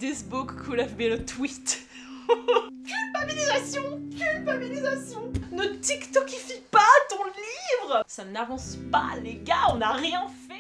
This book could have been a tweet. Culpabilisation, culpabilisation. Ne TikTokifie pas ton livre. Ça n'avance pas les gars, on n'a rien fait.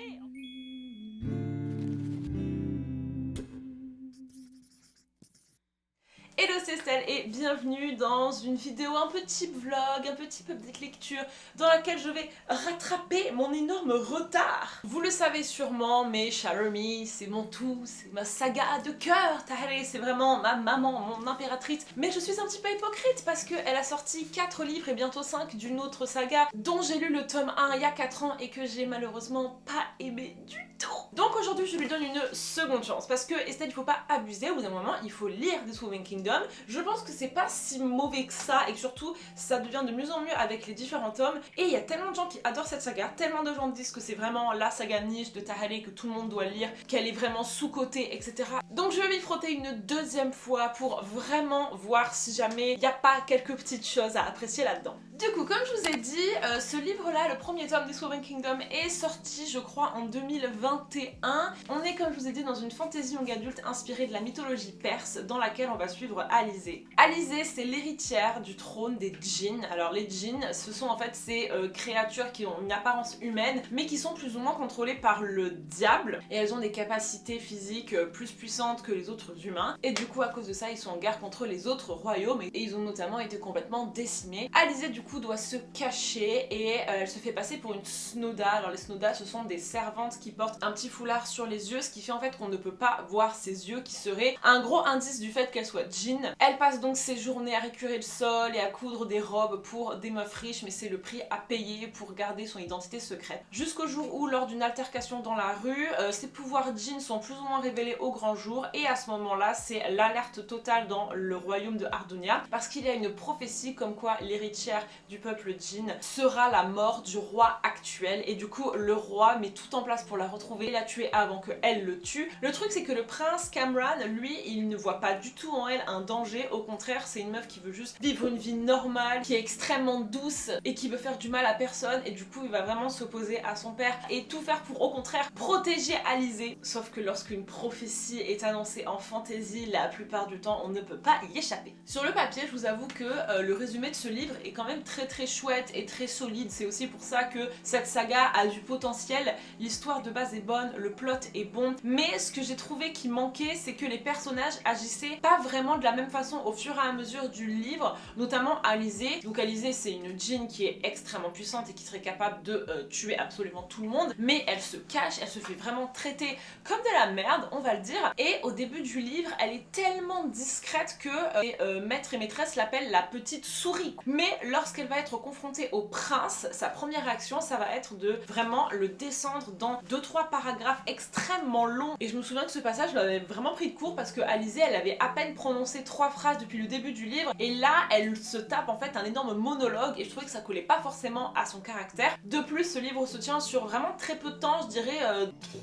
Hello, c'est Estelle et bienvenue dans une vidéo un peu type vlog, un peu type update lecture dans laquelle je vais rattraper mon énorme retard. Vous le savez sûrement, mais Shatter Me, c'est mon tout, c'est ma saga de cœur. Tahare, c'est vraiment ma maman, mon impératrice. Mais je suis un petit peu hypocrite parce qu'elle a sorti 4 livres et bientôt 5 d'une autre saga dont j'ai lu le tome 1 il y a 4 ans et que j'ai malheureusement pas aimé du tout. Donc aujourd'hui je lui donne une seconde chance parce que Estelle, il faut pas abuser, au bout d'un moment il faut lire This Woven Kingdom. Je pense que c'est pas si mauvais que ça et que surtout ça devient de mieux en mieux avec les différents tomes et il y a tellement de gens qui adorent cette saga, tellement de gens disent que c'est vraiment la saga niche de Tahare que tout le monde doit lire, qu'elle est vraiment sous-cotée, etc. Donc je vais m'y frotter une deuxième fois pour vraiment voir si jamais il n'y a pas quelques petites choses à apprécier là-dedans. Du coup, comme je vous ai dit, ce livre-là, le premier tome This Woven Kingdom, est sorti, je crois, en 2021. On est, comme je vous ai dit, dans une fantasy young adulte inspirée de la mythologie perse, dans laquelle on va suivre Alizée. Alizée, c'est l'héritière du trône des djinns. Alors les djinns, ce sont en fait ces créatures qui ont une apparence humaine, mais qui sont plus ou moins contrôlées par le diable, et elles ont des capacités physiques plus puissantes que les autres humains, et du coup, à cause de ça, ils sont en guerre contre les autres royaumes, et ils ont notamment été complètement décimés. Alizée, du coup, doit se cacher et elle se fait passer pour une Snowda. Alors les Snowda, ce sont des servantes qui portent un petit foulard sur les yeux, ce qui fait en fait qu'on ne peut pas voir ses yeux, qui serait un gros indice du fait qu'elle soit djinn. Elle passe donc ses journées à récurer le sol et à coudre des robes pour des meufs riches, mais c'est le prix à payer pour garder son identité secrète. Jusqu'au jour où, lors d'une altercation dans la rue, ses pouvoirs djinn sont plus ou moins révélés au grand jour, et à ce moment-là, c'est l'alerte totale dans le royaume de Hardonia, parce qu'il y a une prophétie comme quoi l'héritière du peuple djinn sera la mort du roi actuel, et du coup le roi met tout en place pour la retrouver et la tuer avant qu'elle le tue. Le truc, c'est que le prince Cameron, lui, il ne voit pas du tout en elle un danger, au contraire c'est une meuf qui veut juste vivre une vie normale, qui est extrêmement douce et qui veut faire du mal à personne, et du coup il va vraiment s'opposer à son père et tout faire pour au contraire protéger Alizée. Sauf que lorsqu'une prophétie est annoncée en fantasy, la plupart du temps on ne peut pas y échapper. Sur le papier, je vous avoue que le résumé de ce livre est quand même très chouette et très solide. C'est aussi pour ça que cette saga a du potentiel. L'histoire de base est bonne, le plot est bon, mais ce que j'ai trouvé qui manquait, c'est que les personnages agissaient pas vraiment de la même façon au fur et à mesure du livre, notamment Alizée. Donc Alizée, c'est une djinn qui est extrêmement puissante et qui serait capable de tuer absolument tout le monde, mais elle se cache, elle se fait vraiment traiter comme de la merde, on va le dire, et au début du livre, elle est tellement discrète que les maîtres et maîtresses l'appellent la petite souris. Mais lorsqu'elle va être confrontée au prince, sa première réaction, ça va être de vraiment le descendre dans 2-3 paragraphes extrêmement longs. Et je me souviens que ce passage, je l'avais vraiment pris de court parce que Alizée, elle avait à peine prononcé 3 phrases depuis le début du livre, et là, elle se tape en fait un énorme monologue, et je trouvais que ça collait pas forcément à son caractère. De plus, ce livre se tient sur vraiment très peu de temps, je dirais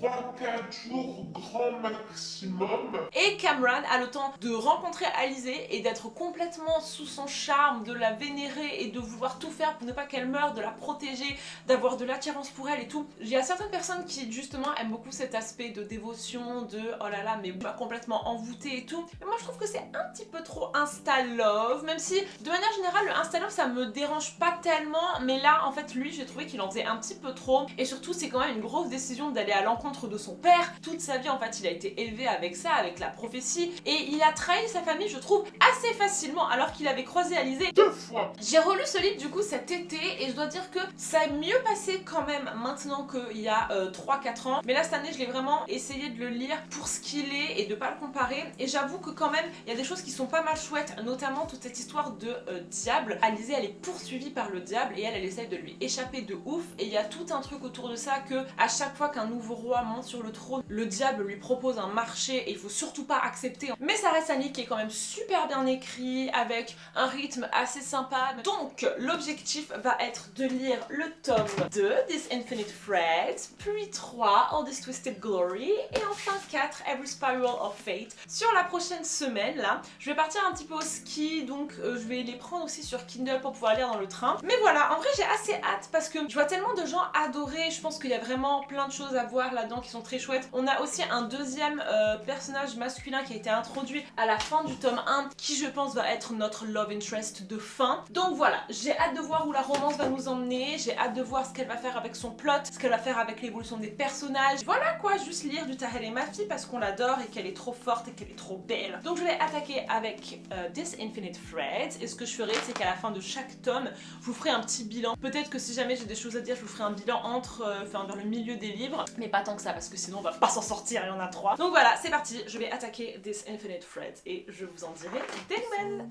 3-4 jours grand maximum. Et Cameron a le temps de rencontrer Alizée et d'être complètement sous son charme, de la vénérer et de vouloir tout faire pour ne pas qu'elle meure, de la protéger, d'avoir de l'attirance pour elle et tout. Il y a certaines personnes qui justement aiment beaucoup cet aspect de dévotion, de oh là là mais pas complètement envoûtée et tout. Mais moi je trouve que c'est un petit peu trop insta-love, même si de manière générale le insta-love ça me dérange pas tellement, mais là en fait lui j'ai trouvé qu'il en faisait un petit peu trop, et surtout c'est quand même une grosse décision d'aller à l'encontre de son père. Toute sa vie en fait il a été élevé avec ça, avec la prophétie, et il a trahi sa famille je trouve assez facilement alors qu'il avait croisé Alizée 2 fois. J'ai relu ce livre du coup cet été et je dois dire que ça a mieux passé quand même maintenant qu'il y a 3-4 ans, mais là cette année je l'ai vraiment essayé de le lire pour ce qu'il est et de pas le comparer, et j'avoue que quand même il y a des choses qui sont pas mal chouettes, notamment toute cette histoire de diable. Alizée elle est poursuivie par le diable et elle essaye de lui échapper de ouf, et il y a tout un truc autour de ça que à chaque fois qu'un nouveau roi monte sur le trône, le diable lui propose un marché et il faut surtout pas accepter. Mais ça reste un livre qui est quand même super bien écrit, avec un rythme assez sympa. Donc l'objectif va être de lire le tome 2, This Infinite Threads, puis 3, All This Twisted Glory, et enfin 4, Every Spiral of Fate, sur la prochaine semaine là. voilà. Je vais partir un petit peu au ski, donc je vais les prendre aussi sur Kindle pour pouvoir lire dans le train. Mais voilà, en vrai j'ai assez hâte parce que je vois tellement de gens adorer, je pense qu'il y a vraiment plein de choses à voir là-dedans qui sont très chouettes. On a aussi un deuxième personnage masculin qui a été introduit à la fin du tome 1, qui je pense va être notre love interest de fin. Donc voilà, j'ai hâte de voir où la romance va nous emmener, j'ai hâte de voir ce qu'elle va faire avec son plot, ce qu'elle va faire avec l'évolution des personnages. Voilà quoi, juste lire du Tahereh Mafi parce qu'on l'adore et qu'elle est trop forte et qu'elle est trop belle. Donc je vais attaquer avec This Infinite Threads, et ce que je ferai c'est qu'à la fin de chaque tome, je vous ferai un petit bilan. Peut-être que si jamais j'ai des choses à dire, je vous ferai un bilan entre, vers le milieu des livres, mais pas tant que ça parce que sinon on va pas s'en sortir, il y en a 3. Donc voilà, c'est parti, je vais attaquer This Infinite Threads et je vous en dirai des nouvelles.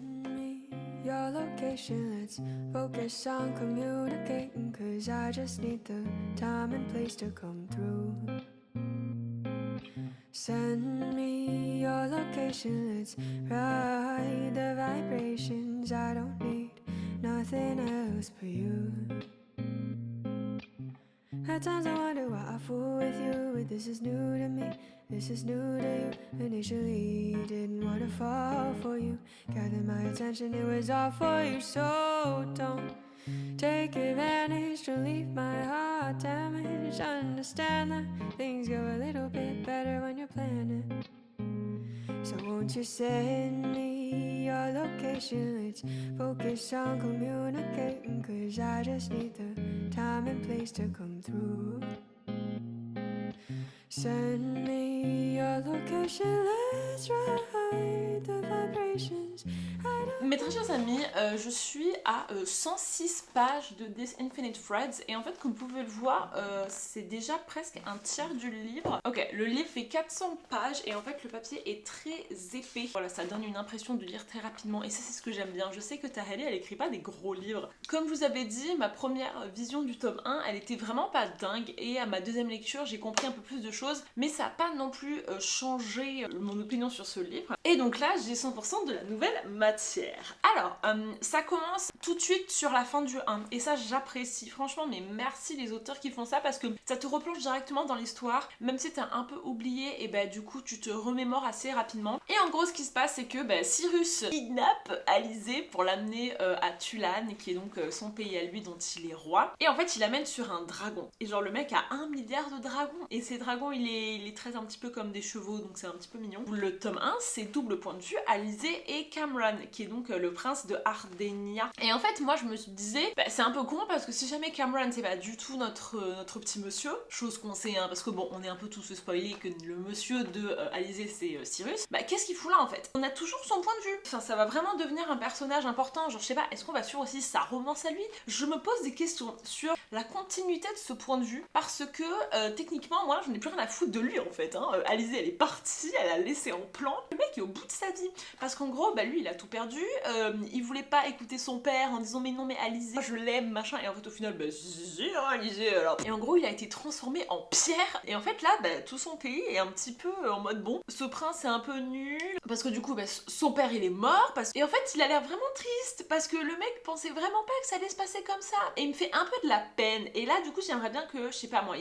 Your location, let's focus on communicating, cause I just need the time and place to come through. Send me your location, let's ride the vibrations. I don't need nothing else but you. At times I wonder why I fool with you, but this is new to me, this is new to you. Initially didn't want to fall for you, gathered my attention, it was all for you. So don't take advantage, don't leave my heart damaged. Understand that things go a little bit better when you're planning. So won't you send me your location, let's focus on communicating, cause I just need the time and place to come through. Send me your location, let's ride the vibrations. Mes très chers amis, je suis à 106 pages de This Infinite Threads et en fait comme vous pouvez le voir c'est déjà presque un tiers du livre. Ok, le livre fait 400 pages et en fait le papier est très épais. Voilà, ça donne une impression de lire très rapidement et ça c'est ce que j'aime bien. Je sais que Tahereh elle écrit pas des gros livres. Comme je vous avais dit, ma première vision du tome 1 elle était vraiment pas dingue et à ma deuxième lecture j'ai compris un peu plus de choses, mais ça a pas non plus changé mon opinion sur ce livre. Et donc là j'ai 100% de la nouvelle matière. Alors, ça commence tout de suite sur la fin du 1 et ça j'apprécie franchement, mais merci les auteurs qui font ça parce que ça te replonge directement dans l'histoire, même si t'as un peu oublié et bah du coup tu te remémores assez rapidement. Et en gros ce qui se passe c'est que Cyrus kidnappe Alizée pour l'amener à Tulane qui est donc son pays à lui dont il est roi, et en fait il l'amène sur un dragon et genre le mec a 1 milliard de dragons et ces dragons il les traite un petit peu comme des chevaux donc c'est un petit peu mignon. Le tome 1 c'est double point de vue Alizée et Cameron qui est donc le prince de Ardenia. Et en fait moi je me disais c'est un peu con parce que si jamais Cameron c'est pas du tout notre petit monsieur, chose qu'on sait parce que bon on est un peu tous spoilés que le monsieur de Alizée c'est Cyrus, qu'est-ce qu'il fout là en fait? On a toujours son point de vue, enfin ça va vraiment devenir un personnage important, genre je sais pas, est-ce qu'on va suivre aussi sa romance à lui? Je me pose des questions sur la continuité de ce point de vue parce que techniquement moi je n'ai plus rien à foutre de lui en fait Alizée elle est partie, elle a laissé en plan, le mec est au bout de sa vie parce qu'en gros lui il a tout perdu, il voulait pas écouter son père en disant mais non mais Alizée je l'aime machin, et en fait au final si Alizée alors, et en gros il a été transformé en pierre et en fait là tout son pays est un petit peu en mode bon ce prince est un peu nul parce que du coup son père il est mort et en fait il a l'air vraiment triste parce que le mec pensait vraiment pas que ça allait se passer comme ça et il me fait un peu de la peine. Et là du coup j'aimerais bien que je sais pas moi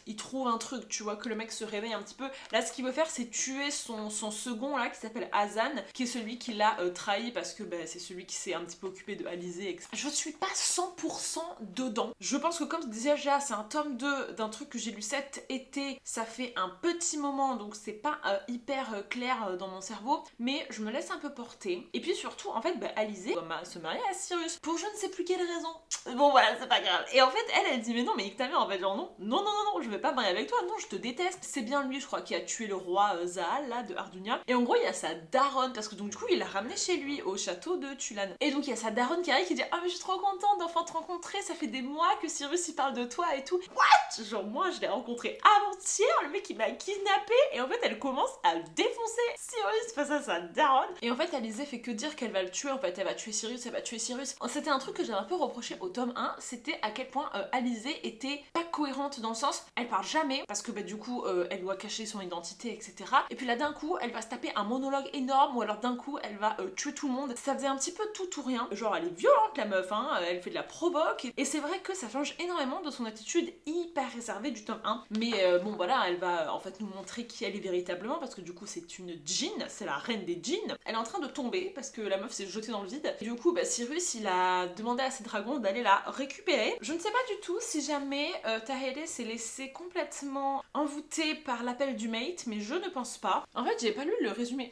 il trouve un truc, tu vois, que le mec se réveille un petit peu. Là ce qu'il veut faire c'est tuer son second là qui s'appelle Hazan, qui est celui qui l'a trahi parce que c'est celui qui s'est un petit peu occupé de Alizée, etc. Je suis pas 100% dedans. Je pense que comme déjà c'est un tome 2 d'un truc que j'ai lu cet été, ça fait un petit moment donc c'est pas hyper clair dans mon cerveau, mais je me laisse un peu porter. Et puis surtout en fait Alizée va se marier à Cyrus pour je ne sais plus quelle raison. Bon voilà, c'est pas grave. Et en fait elle dit mais non mais nique ta mère en fait, genre non je vais pas me marier avec toi, non je te déteste. C'est bien lui je crois qui a tué le roi Zahal là de Ardunia, et en gros il y a sa daronne parce que donc du coup il l'a ramené chez lui au château de Tulane, et donc il y a sa daronne qui arrive qui dit ah mais je suis trop contente d'enfin te rencontrer, ça fait des mois que Cyrus il parle de toi et tout. What? Genre moi je l'ai rencontré avant-hier, le mec il m'a kidnappé, et en fait elle commence à défoncer Cyrus face à sa daronne, et en fait Alizée fait que dire qu'elle va le tuer, en fait elle va tuer Cyrus. C'était un truc que j'avais un peu reproché au tome 1, c'était à quel point Alizée était pas cohérente dans le sens elle parle jamais parce que du coup elle doit cacher son identité etc, et puis là d'un coup elle va se taper un monologue énorme ou alors d'un coup elle va tuer tout le monde. ça faisait un petit peu tout ou rien. Genre elle est violente la meuf, hein, elle fait de la provoque. Et c'est vrai que ça change énormément de son attitude hyper réservée du tome 1. Mais bon voilà, elle va en fait nous montrer qui elle est véritablement parce que du coup c'est une djinn, c'est la reine des djinns. Elle est en train de tomber parce que la meuf s'est jetée dans le vide. Et du coup Cyrus il a demandé à ses dragons d'aller la récupérer. Je ne sais pas du tout si jamais Tahede s'est laissé complètement envoûtée par l'appel du mate, mais je ne pense pas. En fait j'ai pas lu le résumé.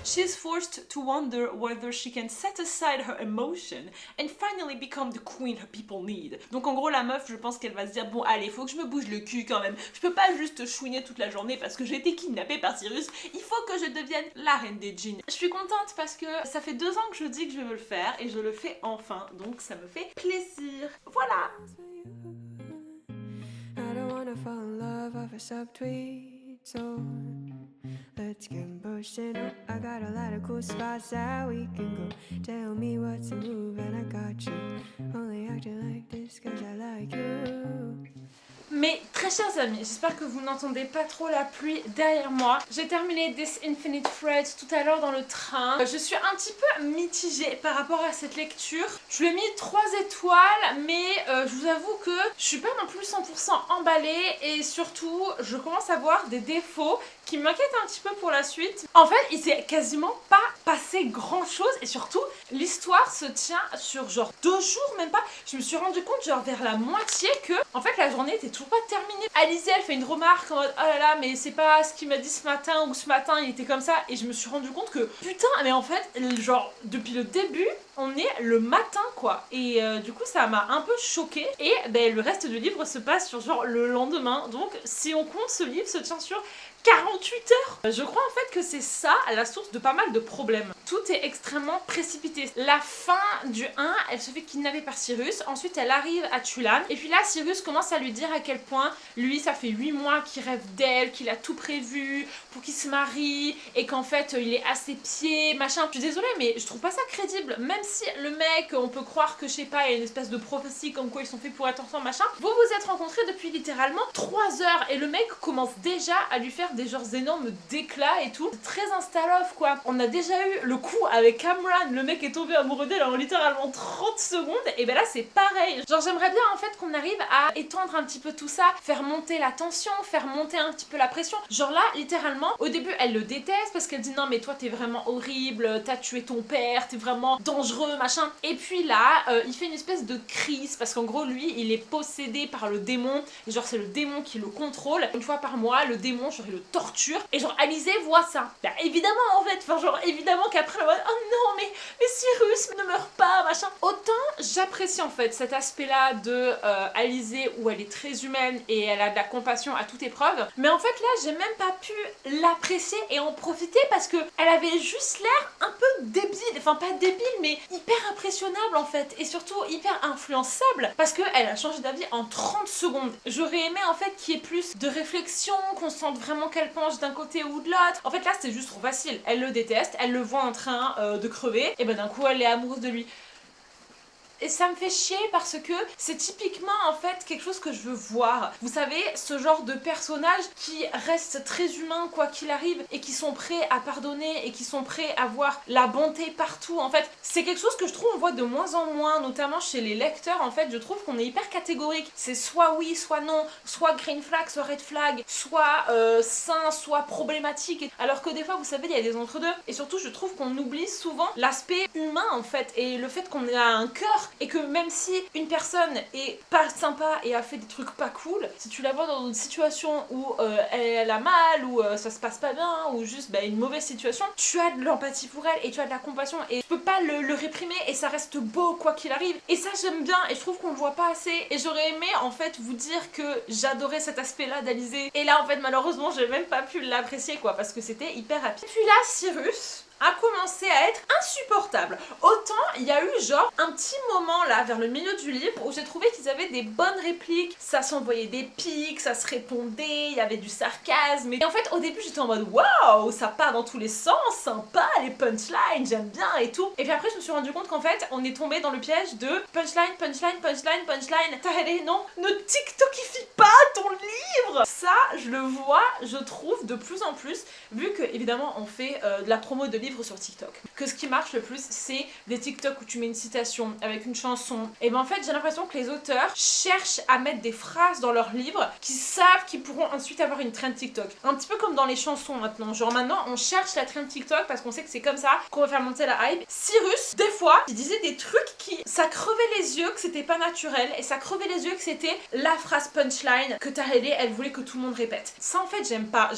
She's forced to wonder whether she can set aside her emotion and finally become the queen her people need. Donc en gros la meuf je pense qu'elle va se dire bon allez faut que je me bouge le cul quand même. Je peux pas juste chouiner toute la journée parce que j'ai été kidnappée par Cyrus. Il faut que je devienne la reine des djinns. Je suis contente parce que ça fait 2 ans que je dis que je veux le faire et je le fais enfin. Donc ça me fait plaisir. Voilà. I don't wanna fall in love off a subtweet, so let's get pushing up. I got a lot of cool spots that we can go. Tell me what's the move and I got you. Only acting like this cause I like you. Mes très chers amis, j'espère que vous n'entendez pas trop la pluie derrière moi. J'ai terminé This Infinite Thread tout à l'heure dans le train. Je suis un petit peu mitigée par rapport à cette lecture. Je lui ai mis 3 étoiles, mais je vous avoue que je suis pas non plus 100% emballée et surtout, je commence à voir des défauts qui m'inquiètent un petit peu pour la suite. En fait, il s'est quasiment pas passé grand chose et surtout, l'histoire se tient sur genre 2 jours, même pas. Je me suis rendu compte genre vers la moitié que en fait la journée était toujours pas terminée. Alizée elle fait une remarque en mode oh là là mais c'est pas ce qu'il m'a dit ce matin ou ce matin il était comme ça et je me suis rendu compte que putain mais en fait genre depuis le début on est le matin quoi et du coup ça m'a un peu choquée et le reste du livre se passe sur genre le lendemain donc si on compte ce livre se tient sur 48 heures. Je crois en fait que c'est ça la source de pas mal de problèmes. Tout est extrêmement précipité. La fin du 1, elle se fait kidnapper par Cyrus, ensuite elle arrive à Tulan, et puis là Cyrus commence à lui dire à quel point lui ça fait 8 mois qu'il rêve d'elle, qu'il a tout prévu pour qu'il se marie, et qu'en fait il est à ses pieds, machin. Je suis désolée mais je trouve pas ça crédible, même si le mec, on peut croire que je sais pas, il y a une espèce de prophétie comme quoi ils sont faits pour être ensemble, machin. Vous vous êtes rencontrés depuis littéralement 3 heures, et le mec commence déjà à lui faire des genres énormes d'éclats et tout. C'est très insta-love quoi. On a déjà eu le coup avec Cameron, le mec est tombé amoureux d'elle en littéralement 30 secondes et là c'est pareil. Genre j'aimerais bien en fait qu'on arrive à étendre un petit peu tout ça, faire monter la tension, faire monter un petit peu la pression. Genre là littéralement au début elle le déteste parce qu'elle dit non mais toi t'es vraiment horrible, t'as tué ton père, t'es vraiment dangereux machin. Et puis là il fait une espèce de crise parce qu'en gros lui il est possédé par le démon et genre c'est le démon qui le contrôle. Une fois par mois le démon genre il le torture et genre Alizée voit ça. Bah évidemment en fait, enfin genre évidemment qu'après elle va dire oh non mais Cyrus ne meurt pas machin. Autant j'apprécie en fait cet aspect là de Alizée où elle est très humaine et elle a de la compassion à toute épreuve, mais en fait là j'ai même pas pu l'apprécier et en profiter parce que elle avait juste l'air un peu débile, enfin pas débile mais hyper impressionnable en fait et surtout hyper influençable parce que elle a changé d'avis en 30 secondes. J'aurais aimé en fait qu'il y ait plus de réflexion, qu'on sente vraiment qu'elle penche d'un côté ou de l'autre. En fait là c'était juste trop facile, elle le déteste, elle le voit en train de crever et d'un coup elle est amoureuse de lui. Et ça me fait chier parce que c'est typiquement en fait quelque chose que je veux voir. Vous savez, ce genre de personnages qui restent très humains quoi qu'il arrive et qui sont prêts à pardonner et qui sont prêts à voir la bonté partout. En fait, c'est quelque chose que je trouve on voit de moins en moins, notamment chez les lecteurs. En fait, je trouve qu'on est hyper catégorique. C'est soit oui, soit non, soit green flag, soit red flag, soit sain, soit problématique. Alors que des fois, vous savez, il y a des entre-deux. Et surtout, je trouve qu'on oublie souvent l'aspect humain en fait et le fait qu'on a un cœur. Et que même si une personne est pas sympa et a fait des trucs pas cool, si tu la vois dans une situation où elle a mal, ou ça se passe pas bien, ou juste une mauvaise situation, tu as de l'empathie pour elle et tu as de la compassion et tu peux pas le réprimer et ça reste beau quoi qu'il arrive. Et ça j'aime bien et je trouve qu'on le voit pas assez. Et j'aurais aimé en fait vous dire que j'adorais cet aspect là d'Alizée. Et là en fait malheureusement j'ai même pas pu l'apprécier quoi parce que c'était hyper rapide. Et puis là Cyrus a commencé à être insupportable. Autant il y a eu genre un petit moment là vers le milieu du livre où j'ai trouvé qu'ils avaient des bonnes répliques, ça s'envoyait des pics, ça se répondait, il y avait du sarcasme et en fait au début j'étais en mode waouh ça part dans tous les sens, sympa les punchlines, j'aime bien et tout. Et puis après je me suis rendu compte qu'en fait on est tombé dans le piège de punchline, punchline, punchline, punchline. Tahede non, ne tiktokifie pas ton livre. ça, je le vois, je trouve de plus en plus, vu que évidemment on fait de la promo de livres sur TikTok, que ce qui marche le plus c'est des TikTok où tu mets une citation avec une chanson. Et ben en fait j'ai l'impression que les auteurs cherchent à mettre des phrases dans leurs livres qui savent qu'ils pourront ensuite avoir une trend TikTok. Un petit peu comme dans les chansons maintenant, genre maintenant on cherche la trend TikTok parce qu'on sait que c'est comme ça qu'on va faire monter la hype. Cyrus, des fois, il disait des trucs qui, ça crevait les yeux que c'était pas naturel et ça crevait les yeux que c'était la phrase punchline que Taheleh elle voulait que tout le monde répète. Ça en fait j'aime pas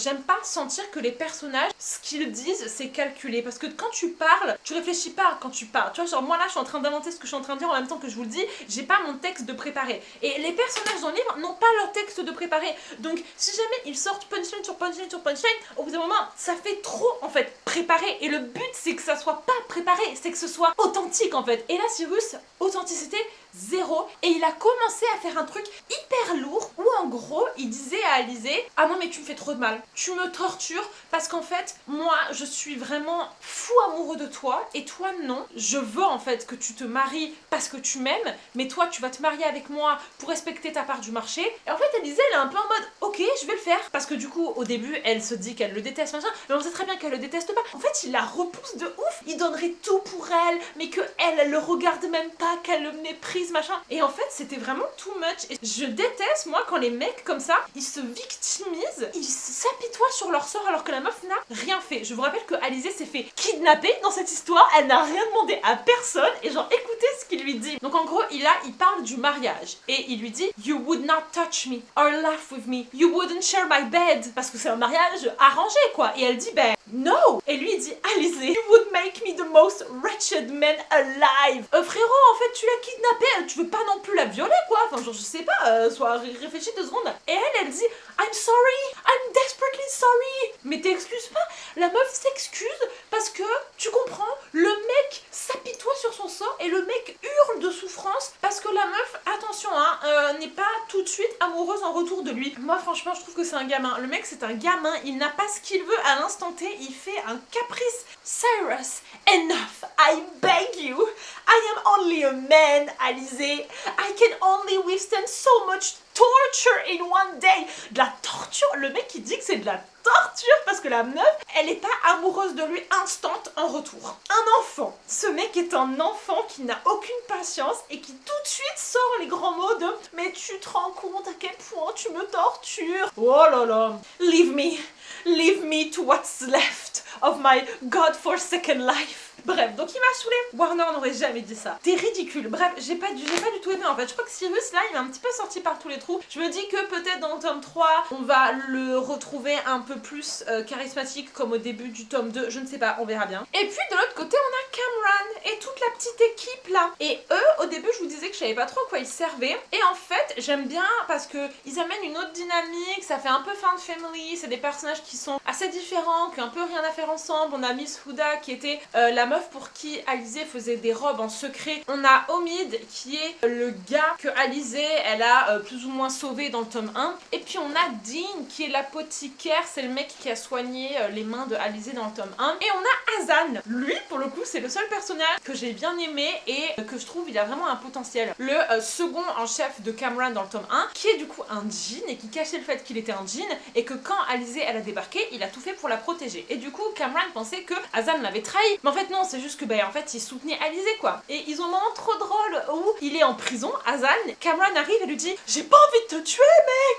sentir que les personnages, ce qu'ils disent c'est calculé, parce que quand tu parles, tu réfléchis pas quand tu parles, tu vois, genre moi là je suis en train d'inventer ce que je suis en train de dire en même temps que je vous le dis, j'ai pas mon texte de préparé, et les personnages dans le livre n'ont pas leur texte de préparé, donc si jamais ils sortent punchline sur punchline sur punchline, au bout d'un moment ça fait trop en fait préparé, et le but c'est que ça soit pas préparé, c'est que ce soit authentique en fait, et là Cyrus, authenticité zéro, et il a commencé à faire un truc hyper lourd où en gros il disait à Alizée, ah non mais tu me fais trop de mal, tu me tortures parce qu'en fait moi je suis vraiment fou amoureux de toi et toi non, je veux en fait que tu te maries parce que tu m'aimes, mais toi tu vas te marier avec moi pour respecter ta part du marché. Et en fait Alizée elle est un peu en mode ok je vais le faire, parce que du coup au début elle se dit qu'elle le déteste machin, mais on sait très bien qu'elle le déteste pas, en fait il la repousse de ouf, il donnerait tout pour elle mais que elle le regarde même pas, qu'elle le méprise machin, et en fait c'était vraiment too much, et je déteste moi quand les mecs comme ça ils se victimisent, ils s'apitoient sur leur sort alors que la meuf n'a rien fait. Je vous rappelle que Alizée s'est fait kidnapper dans cette histoire, elle n'a rien demandé à personne, et genre écoutez ce qu'il lui dit. Donc en gros il parle du mariage et il lui dit you would not touch me or laugh with me, you wouldn't share my bed, parce que c'est un mariage arrangé quoi, et elle dit ben no, et lui il dit Alizée you would make me the most wretched man alive. Frérot en fait tu l'as kidnappée, tu veux pas non plus la violer quoi, enfin genre je sais pas, soit réfléchis 2 secondes, et elle dit I'm sorry, I'm desperately sorry, mais t'excuses pas, la meuf s'excuse parce que tu comprends, le mec s'apitoie sur son sort et le mec hurle de souffrance parce que la meuf, attention hein, n'est pas tout de suite amoureuse en retour de lui. Moi franchement je trouve que c'est un gamin, le mec c'est un gamin, il n'a pas ce qu'il veut à l'instant T, il fait un caprice. Cyrus, enough, I beg you, I am only a man, Alizée, I can only withstand so much torture in one day. De la torture, le mec il dit que c'est de la torture parce que la meuf elle est pas amoureuse de lui instant en retour. Un enfant, ce mec est un enfant qui n'a aucune patience et qui tout de suite sort les grands mots de mais tu te rends compte à quel point tu me tortures. Oh là là, leave me to what's left of my God-forsaken life. Bref, donc il m'a saoulé. Warner n'aurait jamais dit ça. T'es ridicule. Bref, j'ai pas du tout aimé en fait. Je crois que Cyrus là, il m'a un petit peu sorti par tous les trous. Je me dis que peut-être dans le tome 3, on va le retrouver un peu plus charismatique comme au début du tome 2. Je ne sais pas, on verra bien. Et puis de l'autre côté, on a Cameron et toute la petite équipe là. Et eux, au début, je vous disais que je savais pas trop à quoi ils servaient. Et en fait, j'aime bien parce que ils amènent une autre dynamique. Ça fait un peu fan family. C'est des personnages qui sont assez différents, qui ont un peu rien à faire ensemble. On a Miss Huda qui était la meuf pour qui Alizée faisait des robes en secret. On a Omid qui est le gars que Alizée elle a plus ou moins sauvé dans le tome 1. Et puis on a Dean qui est l'apothicaire, c'est le mec qui a soigné les mains de Alizée dans le tome 1. Et on a Hazan. Lui pour le coup c'est le seul personnage que j'ai bien aimé et que je trouve il a vraiment un potentiel. Le second en chef de Cameron dans le tome 1 qui est du coup un djinn et qui cachait le fait qu'il était un djinn et que quand Alizée elle a débarqué il a tout fait pour la protéger. Et du coup Cameron pensait que Hazan l'avait trahi. Mais en fait non, c'est juste que en fait il soutenait Alizée quoi. Et ils ont un moment trop drôle où il est en prison, Hazan, Cameron arrive et lui dit j'ai pas envie de te tuer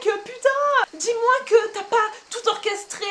mec, putain, dis-moi que t'as pas tout orchestré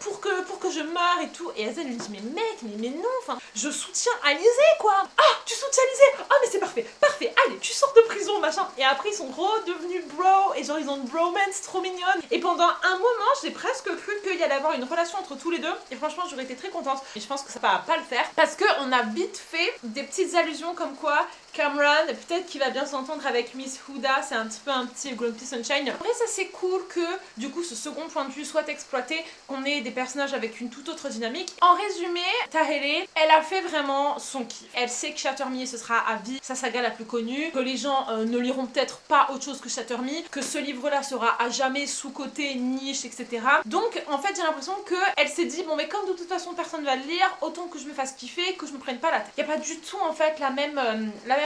pour que je meure et tout. Et Hazan lui dit mais mec, mais non, enfin je soutiens Alizée quoi. Ah tu soutiens Alizée, ah mais c'est parfait, allez tu sors de prison machin. Et après ils sont redevenus bro et genre ils ont une bromance trop mignonne. Et pendant un moment j'ai presque cru qu'il y allait avoir une relation entre tous les deux et franchement j'aurais été très contente. Et je pense que ça va pas le faire parce que on a vite fait des petites allusions comme quoi Cameron, peut-être qu'il va bien s'entendre avec Miss Huda, c'est un petit Grumpy Sunshine. Après ça c'est cool que du coup ce second point de vue soit exploité, qu'on ait des personnages avec une toute autre dynamique. En résumé, Taheleh, elle a fait vraiment son kiff. Elle sait que Chattermee ce sera à vie sa saga la plus connue, que les gens ne liront peut-être pas autre chose que Chattermee, que ce livre là sera à jamais sous-côté, niche, etc. Donc en fait j'ai l'impression qu'elle s'est dit bon mais comme de toute façon personne va le lire, autant que je me fasse kiffer, que je me prenne pas la tête. Y a pas du tout en fait la même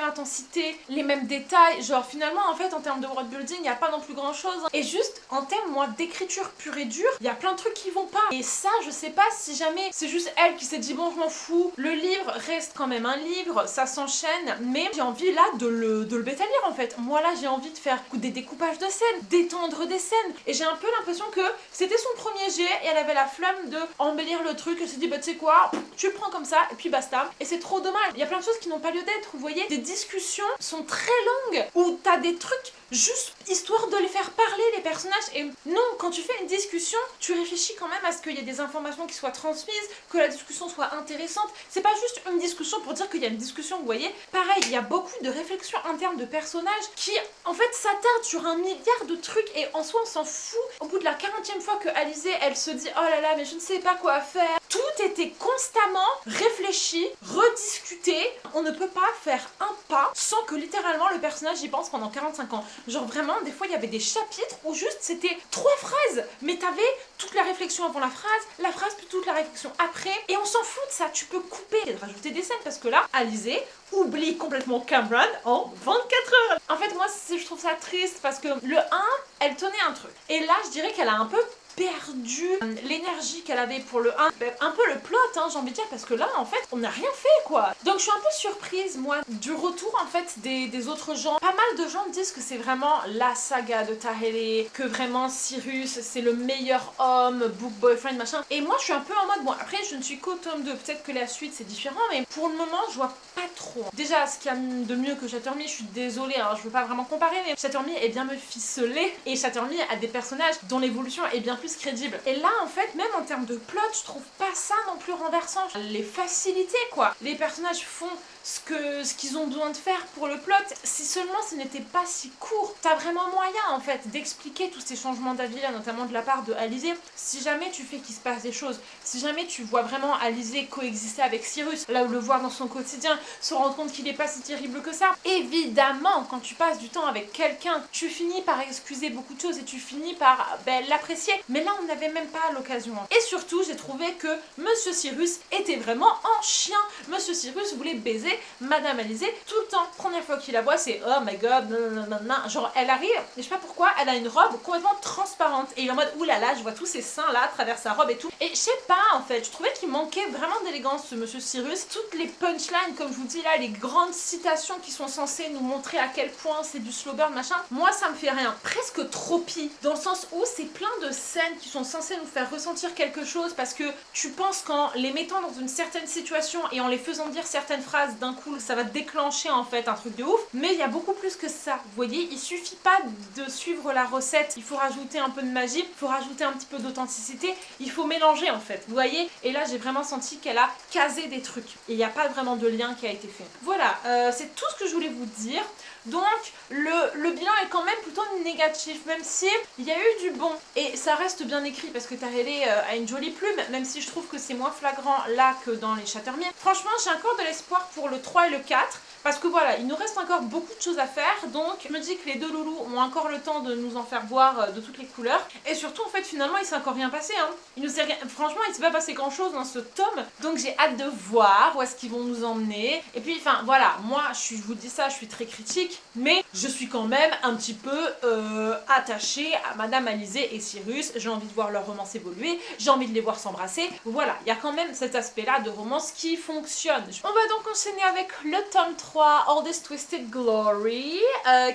intensité, les mêmes détails, genre finalement en fait en termes de world building y a pas non plus grand chose, et juste en termes moi d'écriture pure et dure, y a plein de trucs qui vont pas, et ça je sais pas si jamais c'est juste elle qui s'est dit bon je m'en fous, le livre reste quand même un livre, ça s'enchaîne, mais j'ai envie là de le bêta lire en fait. Moi là j'ai envie de faire des découpages de scènes, d'étendre des scènes, et j'ai un peu l'impression que c'était son premier jet et elle avait la flemme de embellir le truc, elle s'est dit bah tu sais quoi, tu le prends comme ça et puis basta, et c'est trop dommage. Il y a plein de choses qui n'ont pas lieu d'être, vous voyez, des discussions sont très longues où t'as des trucs juste histoire de les faire parler les personnages, et non, quand tu fais une discussion tu réfléchis quand même à ce qu'il y ait des informations qui soient transmises, que la discussion soit intéressante, c'est pas juste une discussion pour dire qu'il y a une discussion, vous voyez. Pareil, il y a beaucoup de réflexions internes de personnages qui en fait s'attardent sur un milliard de trucs, et en soi on s'en fout. Au bout de la 40e fois que Alizée elle se dit oh là là mais je ne sais pas quoi faire, tout était constamment réfléchi, rediscuté, on ne peut pas faire un pas sans que littéralement le personnage y pense pendant 45 ans. Genre vraiment, des fois il y avait des chapitres où juste c'était 3 phrases, mais t'avais toute la réflexion avant la phrase puis toute la réflexion après, et on s'en fout de ça, tu peux couper et rajouter des scènes, parce que là, Alizée oublie complètement Cameron en 24 heures. En fait moi je trouve ça triste, parce que le 1, elle tenait un truc, et là je dirais qu'elle a un peu perdu l'énergie qu'elle avait pour le 1, un peu le plot hein, j'ai envie de dire, parce que là en fait on n'a rien fait quoi. Donc je suis un peu surprise moi du retour en fait des autres gens. Pas mal de gens disent que c'est vraiment la saga de Taheleh, que vraiment Cyrus c'est le meilleur homme, book boyfriend machin, et moi je suis un peu en mode bon, après je ne suis qu'au tome 2, peut-être que la suite c'est différent, mais pour le moment je vois pas trop. Déjà ce qu'il y a de mieux que Chattermee, je suis désolée hein, je veux pas vraiment comparer, mais Chattermee est bien me ficelé, et Chattermee a des personnages dont l'évolution est bien plus crédible. Et là en fait même en termes de plot je trouve pas ça non plus renversant. Les facilités quoi, les personnages font ce qu'ils ont besoin de faire pour le plot. Si seulement ce n'était pas si court, t'as vraiment moyen en fait d'expliquer tous ces changements d'avis là, notamment de la part de Alizée. Si jamais tu fais qu'il se passe des choses, si jamais tu vois vraiment Alizée coexister avec Cyrus, là où le voir dans son quotidien, se rendre compte qu'il est pas si terrible que ça, évidemment quand tu passes du temps avec quelqu'un, tu finis par excuser beaucoup de choses et tu finis par l'apprécier. Mais là on n'avait même pas l'occasion. Et surtout j'ai trouvé que Monsieur Cyrus était vraiment en chien. Monsieur Cyrus voulait baiser Madame Alizée tout le temps. Première fois qu'il la voit c'est oh my god, nanana. Genre elle arrive, et je sais pas pourquoi, elle a une robe complètement transparente, et il est en mode oulala je vois tous ses seins là à travers sa robe et tout, et je sais pas en fait, je trouvais qu'il manquait vraiment d'élégance ce Monsieur Cyrus. Toutes les punchlines comme je vous dis là, les grandes citations qui sont censées nous montrer à quel point c'est du slow burn machin, moi ça me fait rien, presque trop pis, dans le sens où c'est plein de scènes qui sont censées nous faire ressentir quelque chose, parce que tu penses qu'en les mettant dans une certaine situation et en les faisant dire certaines phrases d'un coup ça va déclencher en fait un truc de ouf, mais il y a beaucoup plus que ça, vous voyez, il suffit pas de suivre la recette, il faut rajouter un peu de magie, il faut rajouter un petit peu d'authenticité, il faut mélanger en fait, vous voyez, et là j'ai vraiment senti qu'elle a casé des trucs, et il n'y a pas vraiment de lien qui a été fait. Voilà, c'est tout ce que je voulais vous dire. Donc le bilan est quand même plutôt négatif, même si il y a eu du bon, et ça reste bien écrit parce que Taheleh a une jolie plume, même si je trouve que c'est moins flagrant là que dans les Chattermee. Franchement j'ai encore de l'espoir pour le 3 et le 4, parce que voilà, il nous reste encore beaucoup de choses à faire, donc je me dis que les deux loulous ont encore le temps de nous en faire voir de toutes les couleurs, et surtout en fait finalement il s'est encore rien passé hein. Franchement il s'est pas passé grand chose dans ce tome, donc j'ai hâte de voir où est-ce qu'ils vont nous emmener, et puis enfin voilà, moi je vous dis ça, je suis très critique, mais je suis quand même un petit peu attachée à Madame Alizée et Cyrus, j'ai envie de voir leur romance évoluer, j'ai envie de les voir s'embrasser, voilà, il y a quand même cet aspect là de romance qui fonctionne. On va donc enchaîner avec le tome 3, All This Twisted Glory,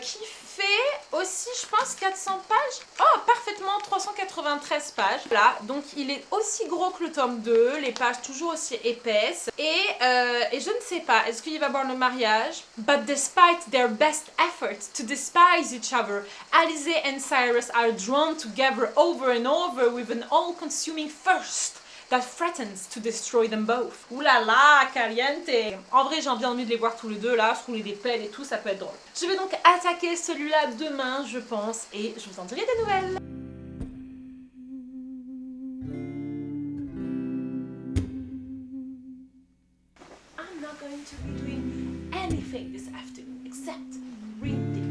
qui fait aussi je pense 400 pages, oh parfaitement 393 pages, là, donc il est aussi gros que le tome 2, les pages toujours aussi épaisses, et je ne sais pas, est-ce qu'il va voir le mariage? But despite their best efforts to despise each other, Alizée and Cyrus are drawn together over and over with an all-consuming thirst that threatens to destroy them both. Oulala, caliente. En vrai, j'ai bien envie de les voir tous les deux là, se rouler des pelles et tout, ça peut être drôle. Je vais donc attaquer celui-là demain, je pense, et je vous en dirai des nouvelles. I'm not going to be doing anything this afternoon except reading.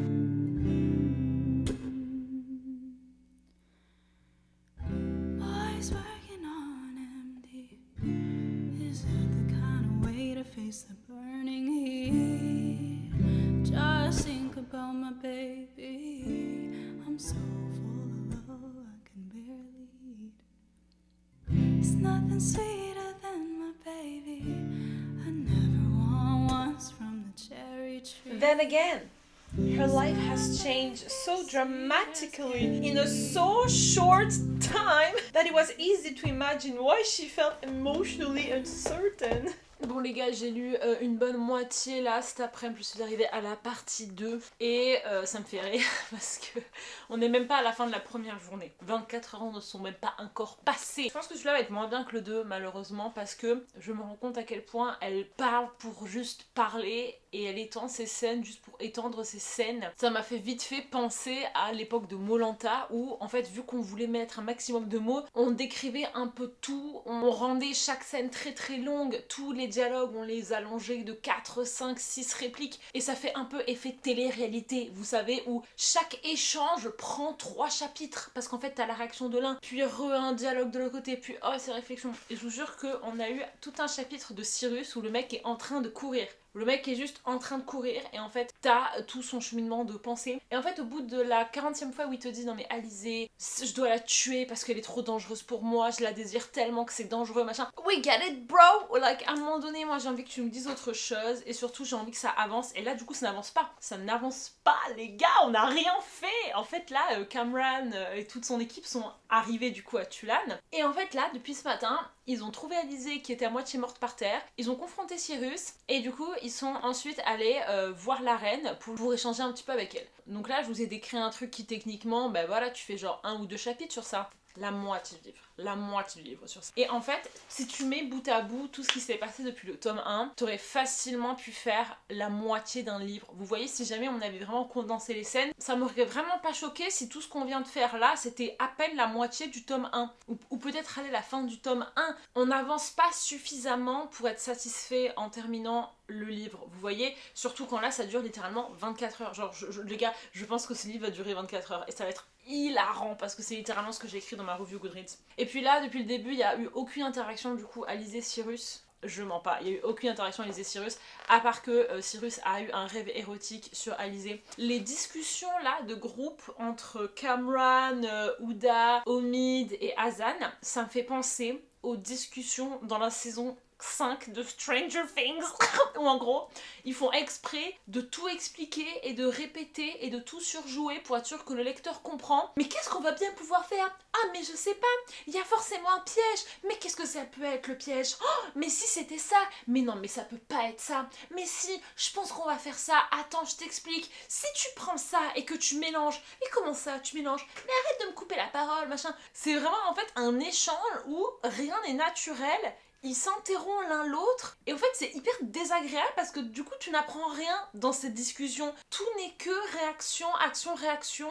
Boys working on empty Then again, her life has changed so dramatically in a so short time that it was easy to imagine why she felt emotionally uncertain. Bon les gars, j'ai lu une bonne moitié là cet après-midi, je suis arrivée à la partie 2 et ça me fait rire parce que on n'est même pas à la fin de la première journée. 24 heures ne sont même pas encore passées. Je pense que celui-là va être moins bien que le 2 malheureusement parce que je me rends compte à quel point elle parle pour juste parler et elle étend ses scènes juste pour étendre ses scènes. Ça m'a fait vite fait penser à l'époque de Molanta où en fait vu qu'on voulait mettre un maximum de mots, on décrivait un peu tout, on rendait chaque scène très très longue, tous les dialogues on les allongeait de 4, 5, 6 répliques et ça fait un peu effet télé-réalité, vous savez, où chaque échange prend 3 chapitres parce qu'en fait t'as la réaction de l'un, puis un dialogue de l'autre côté, puis oh c'est réflexion. Et je vous jure qu'on a eu tout un chapitre de Cyrus où le mec est en train de courir. Le mec est juste en train de courir et en fait t'as tout son cheminement de pensée. Et en fait au bout de la 40e fois où il te dit non mais Alizée, je dois la tuer parce qu'elle est trop dangereuse pour moi, je la désire tellement que c'est dangereux machin. We get it bro. Like à un moment donné moi j'ai envie que tu me dises autre chose et surtout j'ai envie que ça avance et là du coup ça n'avance pas. Ça n'avance pas les gars, on n'a rien fait. En fait là Cameron et toute son équipe sont arrivés du coup à Tulane et en fait là depuis ce matin ils ont trouvé Alizée qui était à moitié morte par terre, ils ont confronté Cyrus et du coup ils sont ensuite allés voir la reine pour échanger un petit peu avec elle. Donc là je vous ai décrit un truc qui techniquement, ben voilà, tu fais genre 1 ou 2 chapitres sur ça. La moitié du livre sur ça. Et en fait, si tu mets bout à bout tout ce qui s'est passé depuis le tome 1, t'aurais facilement pu faire la moitié d'un livre. Vous voyez, si jamais on avait vraiment condensé les scènes, ça m'aurait vraiment pas choqué si tout ce qu'on vient de faire là, c'était à peine la moitié du tome 1. Ou peut-être aller à la fin du tome 1. On n'avance pas suffisamment pour être satisfait en terminant le livre, vous voyez, surtout quand là ça dure littéralement 24 heures. Genre, les gars, je pense que ce livre va durer 24 heures et ça va être hilarant parce que c'est littéralement ce que j'ai écrit dans ma review Goodreads. Et puis là, depuis le début, il n'y a eu aucune interaction du coup Alizée-Cyrus. Je mens pas, il n'y a eu aucune interaction Alizée-Cyrus, à part que Cyrus a eu un rêve érotique sur Alizée. Les discussions là de groupe entre Cameron, Ouda, Omid et Hazan, ça me fait penser aux discussions dans la saison 5 de Stranger Things où en gros ils font exprès de tout expliquer et de répéter et de tout surjouer pour être sûr que le lecteur comprend. Mais qu'est-ce qu'on va bien pouvoir faire? Ah mais je sais pas, il y a forcément un piège. Mais qu'est-ce que ça peut être le piège? Oh mais si c'était ça. Mais non mais ça peut pas être ça. Mais si, je pense qu'on va faire ça. Attends je t'explique. Si tu prends ça et que tu mélanges. Mais comment ça tu mélanges? Mais arrête de me couper la parole machin. C'est vraiment en fait un échange où rien n'est naturel. Ils s'interrompent l'un l'autre et en fait c'est hyper désagréable parce que du coup tu n'apprends rien dans cette discussion. Tout n'est que réaction, action, réaction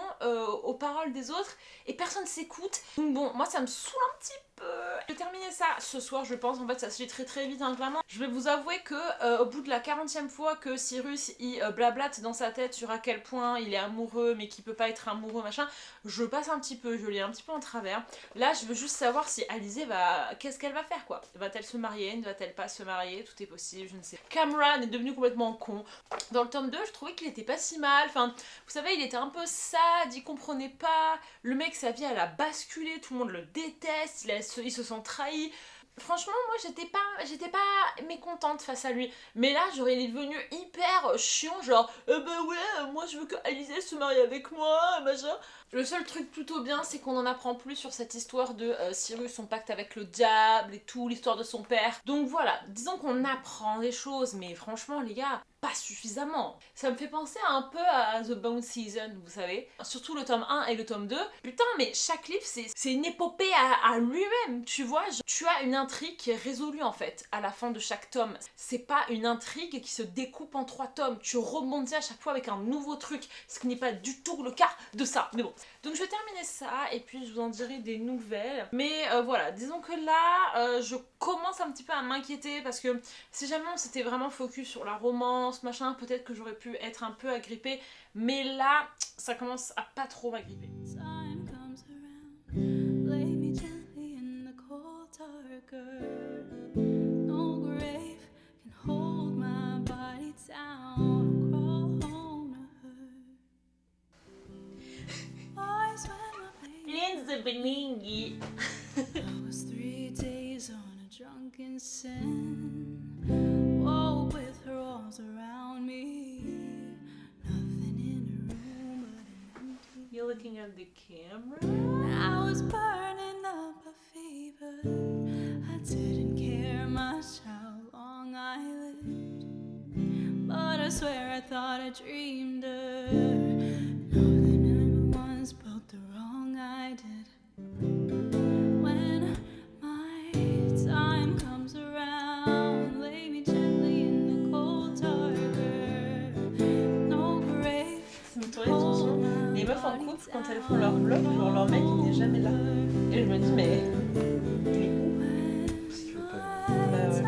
aux paroles des autres et personne s'écoute. Donc bon, moi ça me saoule un petit peu. Je vais terminer ça ce soir je pense, en fait ça se fait très très vite hein, clairement. Je vais vous avouer que au bout de la 40e fois que Cyrus il blablate dans sa tête sur à quel point il est amoureux mais qu'il peut pas être amoureux machin, je passe un petit peu, je lis un petit peu en travers. Là je veux juste savoir si Alizée va... qu'est-ce qu'elle va faire quoi? Va-t-elle se marier? Ne va-t-elle pas se marier? Tout est possible, je ne sais. Cameron est devenu complètement con. Dans le tome 2 je trouvais qu'il était pas si mal, enfin vous savez il était un peu sad, il comprenait pas, le mec sa vie elle a basculé, tout le monde le déteste, il se sent trahi. Franchement, moi j'étais pas mécontente face à lui. Mais là, j'aurais devenu hyper chiant, genre bah ouais, moi je veux que Alizée se marie avec moi, machin. Le seul truc plutôt bien, c'est qu'on en apprend plus sur cette histoire de Cyrus, son pacte avec le diable et tout, l'histoire de son père. Donc voilà, disons qu'on apprend des choses, mais franchement les gars, pas suffisamment. Ça me fait penser un peu à The Bone Season, vous savez. Surtout le tome 1 et le tome 2. Putain, mais chaque livre, c'est une épopée à lui-même, tu vois. Tu as une intrigue qui est résolue en fait, à la fin de chaque tome. C'est pas une intrigue qui se découpe en 3 tomes. Tu rebondis à chaque fois avec un nouveau truc, ce qui n'est pas du tout le cas de ça. Mais bon. Donc je vais terminer ça et puis je vous en dirai des nouvelles. Mais voilà, disons que là, je commence un petit peu à m'inquiéter parce que si jamais on s'était vraiment focus sur la romance, machin, peut-être que j'aurais pu être un peu agrippée. Mais là, ça commence à pas trop m'agripper. Time comes around, lay me gently in the cold dark earth. No grave can hold my body down. I'll crawl home to her. I spent my Lindsay Beninghi. I was 3 days on a drunken sin. Woke with her arms around me. front the camera. I was burning up a fever. I didn't care much how long I lived, but I swear I thought I dreamed her. No, they never once spoke the wrong I did. When my time comes around, lay me gently in the cold dark earth. No grave. C'est une théorie, attention. Les meufs en couple, quand elles font leur vlog, genre leur mec il n'est jamais là. Et je me dis, mais. Il est où? Parce qu'il veut pas le- Bah ouais.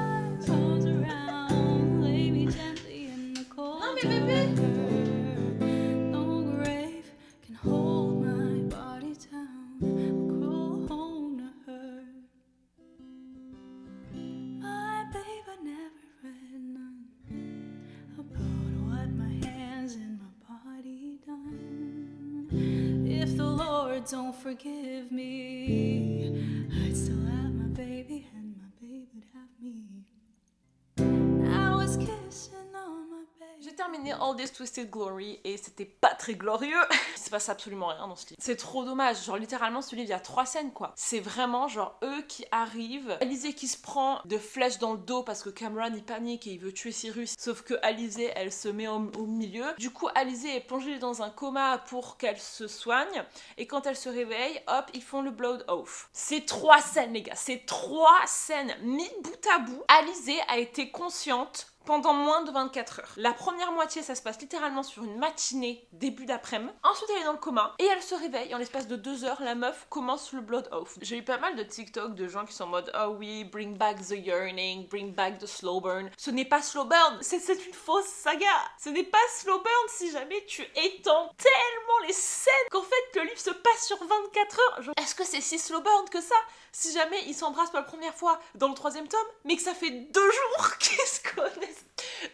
Non mais bébé. No grave can hold my body down. Crawl home to her. My baby never read none about what my hands and my body done. If the Lord don't forgive me, I'd still have my baby and my baby would have me. I was kissing on my baby. J'ai terminé All This Twisted Glory et c'était pas très glorieux. Il se passe absolument rien dans ce livre. C'est trop dommage. Genre littéralement ce livre il y a 3 scènes quoi. C'est vraiment genre eux qui arrivent. Alizée qui se prend de flèches dans le dos parce que Cameron il panique et il veut tuer Cyrus. Sauf que Alizée elle se met au milieu. Du coup Alizée est plongée dans un coma pour qu'elle se soigne. Et quand elle se réveille, hop ils font le blood oath. C'est 3 scènes les gars. C'est 3 scènes mis bout à bout. Alizée a été consciente pendant moins de 24 heures. La première moitié, ça se passe littéralement sur une matinée, début d'après-midi. Ensuite, elle est dans le coma et elle se réveille. En l'espace de 2 heures, la meuf commence le blood oath. J'ai eu pas mal de TikTok de gens qui sont en mode oh oui, bring back the yearning, bring back the slow burn. Ce n'est pas slow burn, c'est une fausse saga. Ce n'est pas slow burn si jamais tu étends tellement les scènes qu'en fait le livre se passe sur 24 heures. Genre, est-ce que c'est si slow burn que ça? Si jamais ils s'embrassent pour la première fois dans le 3e tome, mais que ça fait 2 jours qu'ils se connaissent.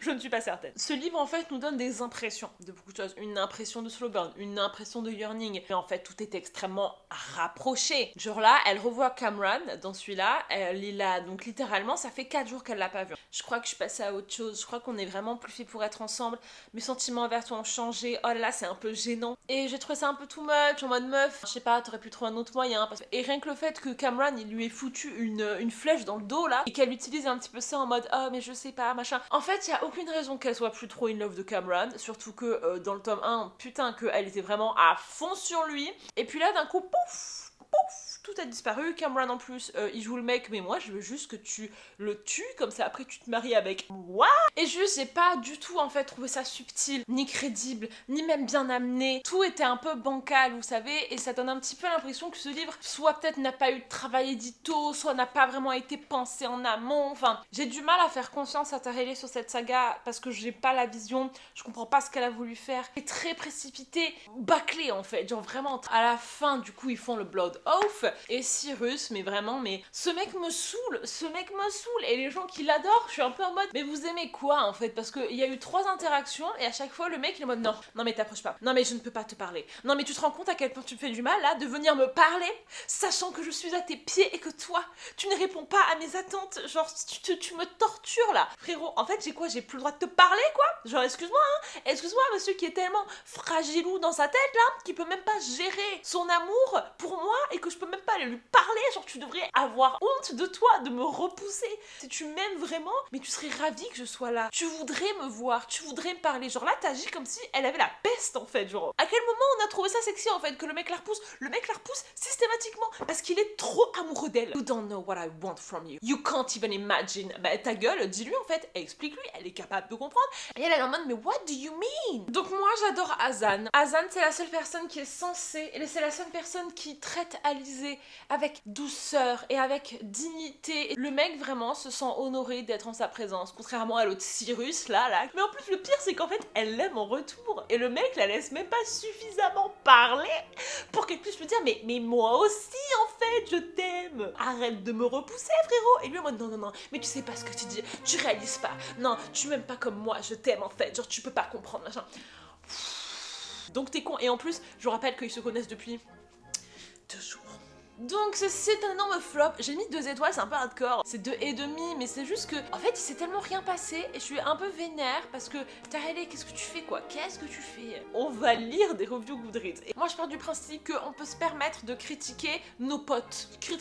Je ne suis pas certaine. Ce livre en fait nous donne des impressions de beaucoup de choses. Une impression de slow burn, une impression de yearning. Mais en fait tout est extrêmement rapproché. Genre là, elle revoit Cameron dans celui-là. Elle est là, donc littéralement ça fait 4 jours qu'elle l'a pas vu. Je crois que je suis passée à autre chose. Je crois qu'on est vraiment plus fait pour être ensemble. Mes sentiments envers toi ont changé. Oh là là, c'est un peu gênant. Et j'ai trouvé ça un peu too much, en mode meuf. Je sais pas, t'aurais pu trouver un autre moyen. Et rien que le fait que Cameron il lui ait foutu une flèche dans le dos là et qu'elle utilise un petit peu ça en mode oh mais je sais pas machin. En fait, il y a aucune raison qu'elle soit plus trop in love de Cameron, surtout que dans le tome 1, putain qu'elle était vraiment à fond sur lui. Et puis là d'un coup, pouf, pouf, tout a disparu. Cameron en plus, il joue le mec, mais moi je veux juste que tu le tues, comme ça après tu te maries avec moi. Et juste, j'ai pas du tout en fait trouvé ça subtil, ni crédible, ni même bien amené. Tout était un peu bancal, vous savez, et ça donne un petit peu l'impression que ce livre, soit peut-être n'a pas eu de travail édito, soit n'a pas vraiment été pensé en amont. Enfin, j'ai du mal à faire confiance à Tareileh sur cette saga parce que j'ai pas la vision, je comprends pas ce qu'elle a voulu faire. C'est très précipité, bâclé en fait, genre vraiment. À la fin, du coup, ils font le blood oath. Et Cyrus, mais vraiment, mais ce mec me saoule, et les gens qui l'adorent, je suis un peu en mode, mais vous aimez quoi en fait? Parce qu'il y a eu 3 interactions et à chaque fois le mec il est en mode non mais t'approches pas, non mais je ne peux pas te parler, non mais tu te rends compte à quel point tu me fais du mal là de venir me parler, sachant que je suis à tes pieds et que toi, tu ne réponds pas à mes attentes, genre tu me tortures là. Frérot, en fait j'ai quoi? J'ai plus le droit de te parler quoi? Genre excuse-moi monsieur qui est tellement fragilou dans sa tête là, qui peut même pas gérer son amour pour moi et que je peux même pas aller lui parler, genre tu devrais avoir honte de toi, de me repousser. Si tu m'aimes vraiment, mais tu serais ravie que je sois là. Tu voudrais me voir, tu voudrais me parler. Genre là t'agis comme si elle avait la peste en fait, genre. À quel moment on a trouvé ça sexy en fait, que le mec la repousse? Le mec la repousse systématiquement parce qu'il est trop amoureux d'elle. You don't know what I want from you. You can't even imagine. Bah ta gueule, dis-lui en fait, explique-lui, elle est capable de comprendre. Et elle est en mode mais what do you mean? Donc moi j'adore Hazan. Hazan c'est la seule personne qui est censée, et c'est la seule personne qui traite Alizée avec douceur et avec dignité. Le mec vraiment se sent honoré d'être en sa présence, contrairement à l'autre Cyrus là. Mais en plus le pire c'est qu'en fait elle l'aime en retour et le mec la laisse même pas suffisamment parler pour qu'elle puisse lui dire mais moi aussi en fait je t'aime, arrête de me repousser frérot. Et lui en mode non mais tu sais pas ce que tu dis, tu réalises pas, non tu m'aimes pas comme moi, je t'aime en fait, genre tu peux pas comprendre machin. Donc t'es con. Et en plus je vous rappelle qu'ils se connaissent depuis 2 jours. Donc c'est un énorme flop. J'ai mis 2 étoiles, c'est un peu hardcore. C'est 2,5, mais c'est juste que en fait il s'est tellement rien passé et je suis un peu vénère parce que Tahele, qu'est-ce que tu fais quoi? Qu'est-ce que tu fais? On va lire des reviews Goodreads. Et moi je pars du principe qu'on peut se permettre de critiquer nos potes. Je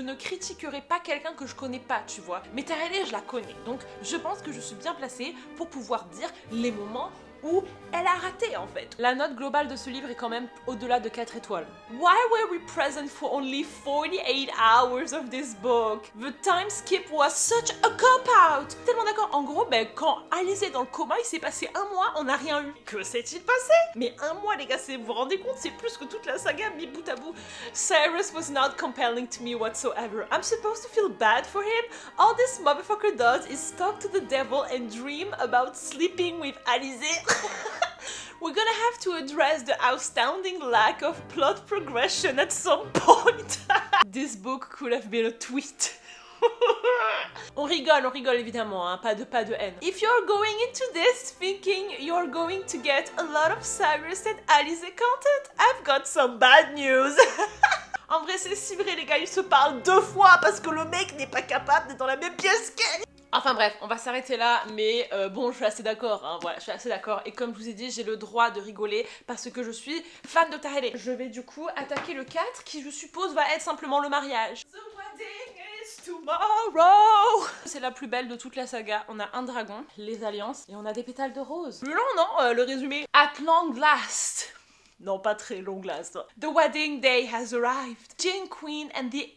ne critiquerai pas quelqu'un que je connais pas, tu vois. Mais Tahele, je la connais. Donc je pense que je suis bien placée pour pouvoir dire les moments où elle a raté en fait. La note globale de ce livre est quand même au-delà de 4 étoiles. Why were we present for only 48 hours of this book? The time skip was such a cop-out! Tellement d'accord. En gros, quand Alice est dans le coma, il s'est passé 1 mois, on n'a rien eu. Que s'est-il passé? Mais 1 mois les gars, vous vous rendez compte? C'est plus que toute la saga mis bout à bout. Cyrus was not compelling to me whatsoever. I'm supposed to feel bad for him? All this motherfucker does is talk to the devil and dream about sleeping with Alice. We're gonna have to address the astounding lack of plot progression at some point. This book could have been a tweet. On rigole évidemment, hein, pas de haine. If you're going into this thinking you're going to get a lot of Cyrus and Alice content, I've got some bad news. En vrai, c'est si vrai les gars, ils se parlent 2 fois parce que le mec n'est pas capable d'être dans la même pièce qu'elle. Enfin bref, on va s'arrêter là, mais bon, je suis assez d'accord, hein, voilà, je suis assez d'accord. Et comme je vous ai dit, j'ai le droit de rigoler parce que je suis fan de Tahele. Je vais du coup attaquer le 4, qui je suppose va être simplement le mariage. The wedding is tomorrow. C'est la plus belle de toute la saga. On a un dragon, les alliances, et on a des pétales de rose. Plus long, non, le résumé. At long last. Non, pas très long last. The wedding day has arrived. Jane Queen and the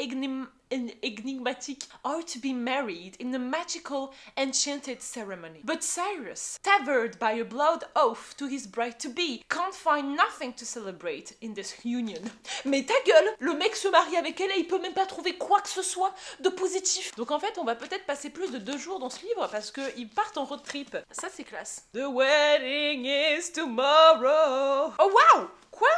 enigmatic are to be married in a magical, enchanted ceremony. But Cyrus, tethered by a blood oath to his bride-to-be, can't find nothing to celebrate in this union. Mais ta gueule, le mec se marie avec elle et il peut même pas trouver quoi que ce soit de positif. Donc en fait, on va peut-être passer plus de 2 jours dans ce livre parce qu'ils partent en road trip. Ça, c'est classe. The wedding is tomorrow. Oh wow! Quoi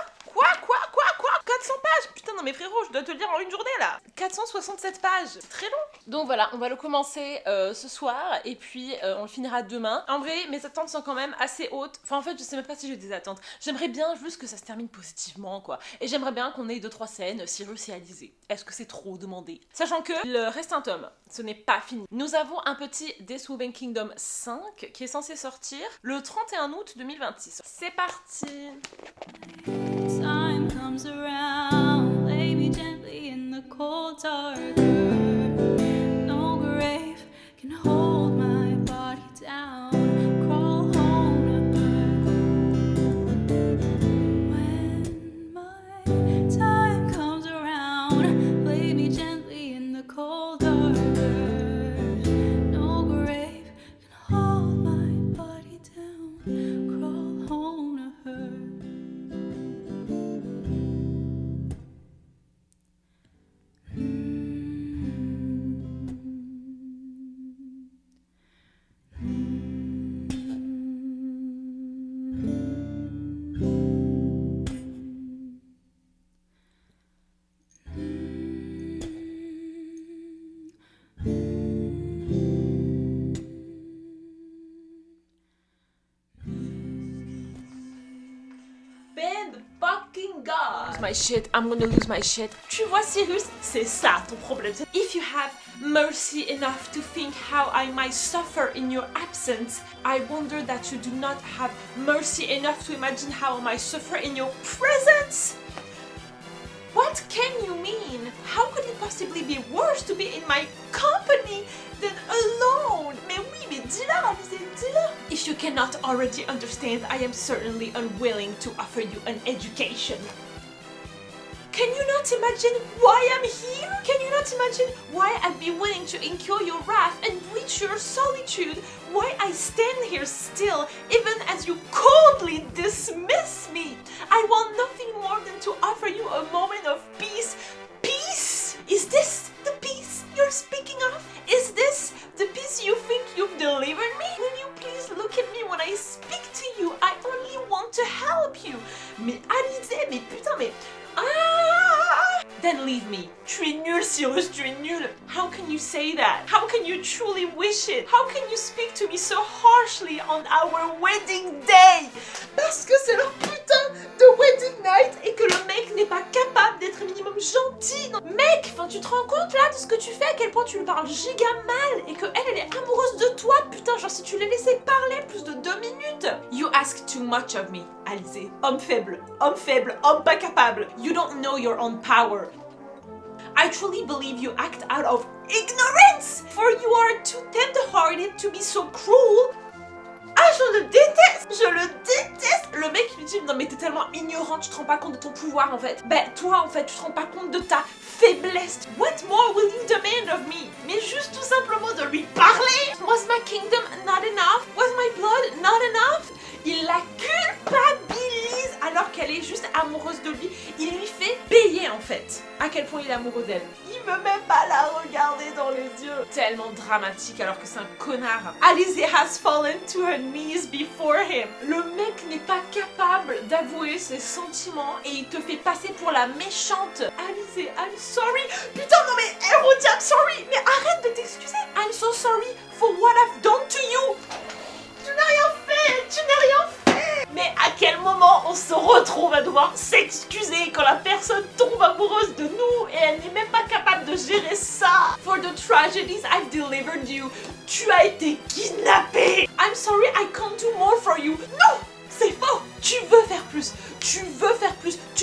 400 pages! Putain, non mais frérot, je dois te le lire en une journée là! 467 pages! C'est très long! Donc voilà, on va le commencer ce soir et puis on le finira demain. En vrai, mes attentes sont quand même assez hautes. Enfin, en fait, je sais même pas si j'ai des attentes. J'aimerais bien juste que ça se termine positivement, quoi. Et j'aimerais bien qu'on ait 2-3 scènes Cyrus et Alice. Est-ce que c'est trop demandé? Sachant que il reste un tome, ce n'est pas fini. Nous avons un petit This Woven Kingdom 5 qui est censé sortir le 31 août 2026. C'est parti! Time comes around, lay me gently in the cold dark earth. No grave can hold my body down. Crawl home to her. When my time comes around, lay me gently in the cold dark earth. No grave can hold my body down. Crawl home to her. My shit, I'm gonna lose my shit. Tu vois Cyrus, c'est ça ton problème. If you have mercy enough to think how I might suffer in your absence, I wonder that you do not have mercy enough to imagine how I might suffer in your presence. What can you mean? How could it possibly be worse to be in my company than alone? Mais oui, mais dis-la, dis-la. If you cannot already understand, I am certainly unwilling to offer you an education. Can you not imagine why I'm here? Can you not imagine why I'd be willing to incur your wrath and breach your solitude? Why I stand here still, even as you coldly dismiss me? I want nothing more than to offer you a moment of peace. Peace? Is this the peace you're speaking of? Is this the peace you think you've delivered me? Will you please look at me when I speak to you? I only want to help you. Mais Alizé, mais putain, mais... Ah! Then leave me. Tu es nul, Cyrus, tu es nul. How can you say that? How can you truly wish it? How can you speak to me so harshly on our wedding day? Parce que c'est leur putain the wedding night et que le mec n'est pas capable d'être minimum gentil. Non, mec, enfin tu te rends compte là de ce que tu fais, à quel point tu lui parles giga mal et que elle est amoureuse de toi, putain, genre si tu l'as laissé parler plus de 2 minutes. You ask too much of me, Alizé. Homme faible, homme pas capable. You don't know your own power. I truly believe you act out of ignorance, for you are too tender-hearted to be so cruel. Ah, je le déteste. Le mec lui dit non mais t'es tellement ignorant, tu te rends pas compte de ton pouvoir en fait. Ben toi en fait tu te rends pas compte de ta faiblesse. What more will you demand of me? Mais juste tout simplement de lui parler. Was my kingdom not enough? Was my blood not enough? Il la culpabilise alors qu'elle est juste amoureuse de lui. Il lui fait payer en fait à quel point il est amoureux d'elle. Il veut même pas la regarder dans les yeux. Tellement dramatique alors que c'est un connard. Alizé has fallen to her knees before him. Le mec n'est pas capable d'avouer ses sentiments et il te fait passer pour la méchante. Alizé, I'm sorry. Putain non mais elle redit I'm sorry. Mais arrête de t'excuser. I'm so sorry for what I've done to you. Tu n'as rien fait. Mais à quel moment on se retrouve à devoir s'excuser quand la personne tombe amoureuse de nous et elle n'est même pas capable de gérer ça? For the tragedies I've delivered you, tu as été kidnappé. I'm sorry, I can't do more for you. Non, c'est faux. Tu veux faire plus. Tu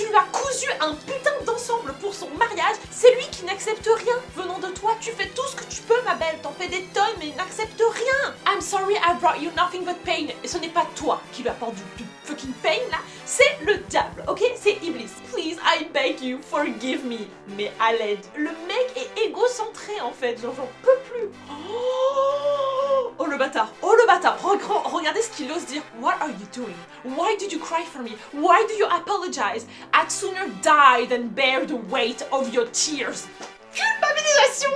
lui as cousu un putain d'ensemble pour son mariage. C'est lui qui n'accepte rien venant de toi. Tu fais tout ce que tu peux, ma belle. T'en fais des tonnes, mais il n'accepte rien. I'm sorry, I brought you nothing but pain. Et ce n'est pas toi qui lui apporte du fucking pain, là. C'est le diable, ok? C'est Iblis. Please, I beg you, forgive me. Mais à l'aide. Le mec est égocentré, en fait. Genre, j'en peux plus. Oh le bâtard. Regardez ce qu'il ose dire. What are you doing? Why did you cry for me? Why do you apologize? I'd sooner die than bear the weight of your tears. Culpabilisation.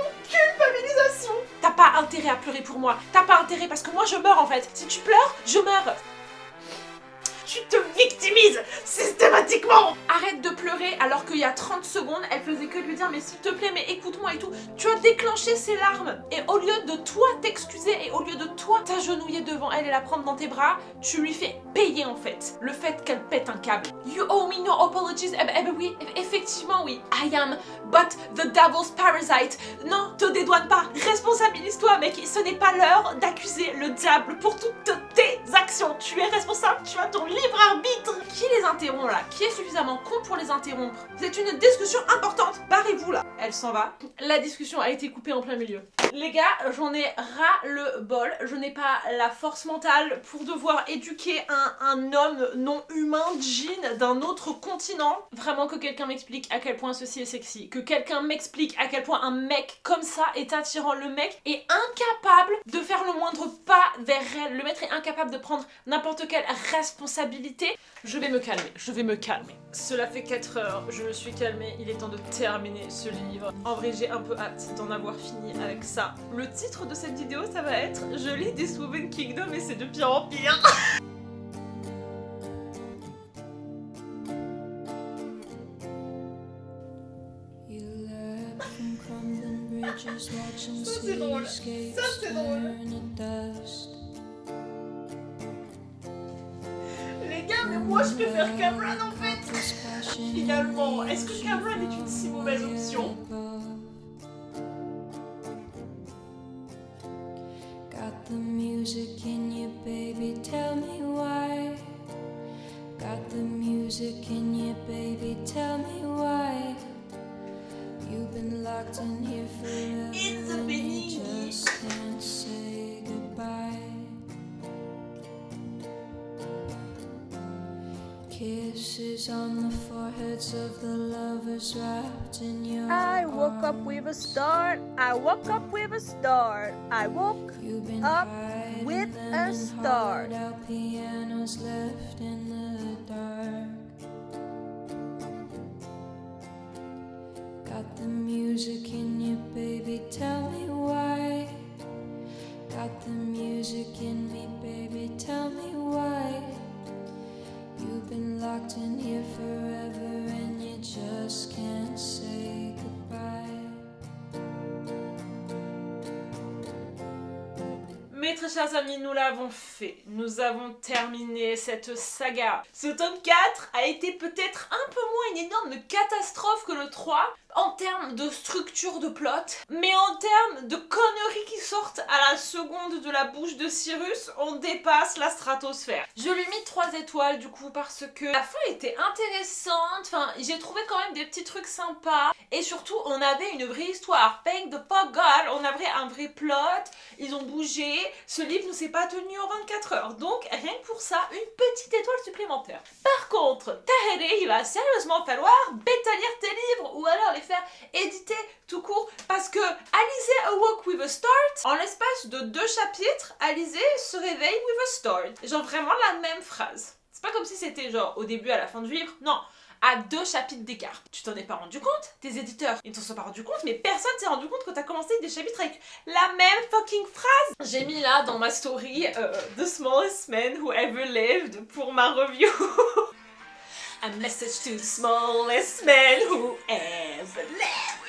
T'as pas intérêt à pleurer pour moi. T'as pas intérêt parce que moi je meurs en fait. Si tu pleures, je meurs. Tu te victimises systématiquement. Arrête de pleurer alors qu'il y a 30 secondes, elle faisait que lui dire mais s'il te plaît, mais écoute-moi et tout. Tu as déclenché ses larmes et au lieu de toi t'excuser et au lieu de toi t'agenouiller devant elle et la prendre dans tes bras, tu lui fais payer en fait le fait qu'elle pète un câble. You owe me no apologies. Eh ben oui, effectivement oui. I am but the devil's parasite. Non, te dédouane pas. Responsabilise-toi mec. Ce n'est pas l'heure d'accuser le diable pour toutes tes actions. Tu es responsable, tu as ton libre arbitre. Qui les interrompt là? Qui est suffisamment con pour les interrompre? C'est une discussion importante. Barrez-vous là. Elle s'en va. La discussion a été coupée en plein milieu. Les gars, j'en ai ras le bol. Je n'ai pas la force mentale pour devoir éduquer un homme non humain, Jean, d'un autre continent. Vraiment que quelqu'un m'explique à quel point ceci est sexy. Que quelqu'un m'explique à quel point un mec comme ça est attirant. Le mec est incapable de faire le moindre pas vers elle. Le maître est incapable de prendre n'importe quelle responsabilité. Je vais me calmer. Cela fait 4 heures, je me suis calmée, il est temps de terminer ce livre. En vrai, j'ai un peu hâte d'en avoir fini avec ça. Le titre de cette vidéo, ça va être « Je lis des Woven Kingdom et c'est de pire en pire ». Ça c'est drôle. Les gars, mais moi je préfère Cameron en fait. Finalement, est-ce que Cameron est une si mauvaise option? Got the music in you, baby, tell me why. Got the music in you, baby, tell me why. You've been locked in here forever and you just can't say goodbye. Kisses on the foreheads of the lovers wrapped in your I woke up with a start. I woke up with a start. I woke up with a start. Out pianos left in the dark. Got the music in you, baby, tell me why. Got the music in me, baby, tell me why. You've been locked in here forever and you just can't say goodbye. Mais mes très chers amis, nous l'avons fait. Nous avons terminé cette saga. Ce tome 4 a été peut-être un peu moins une énorme catastrophe que le 3 en termes de structure de plot, mais en termes de conneries qui sortent à la seconde de la bouche de Cyrus, on dépasse la stratosphère. Je lui ai mis 3 étoiles du coup parce que la fin était intéressante, enfin j'ai trouvé quand même des petits trucs sympas et surtout on avait une vraie histoire. Thank the fuck God, on avait un vrai plot, ils ont bougé, ce livre ne s'est pas tenu en 24 heures, donc rien que pour ça, une petite étoile supplémentaire. Par contre, Taheri, il va sérieusement falloir bêta-lire tes livres ou alors les faire éditer tout court parce que Alizé awoke with a start, en l'espace de 2 chapitres, Alizé se réveille with a start. Genre vraiment la même phrase. C'est pas comme si c'était genre au début à la fin du livre, non. À 2 chapitres d'écart. Tu t'en es pas rendu compte, tes éditeurs ils t'en sont pas rendu compte, mais personne s'est rendu compte que t'as commencé des chapitres avec la même fucking phrase. J'ai mis là dans ma story The Smallest Man Who Ever Lived pour ma review. A message to the smallest man who ever lived.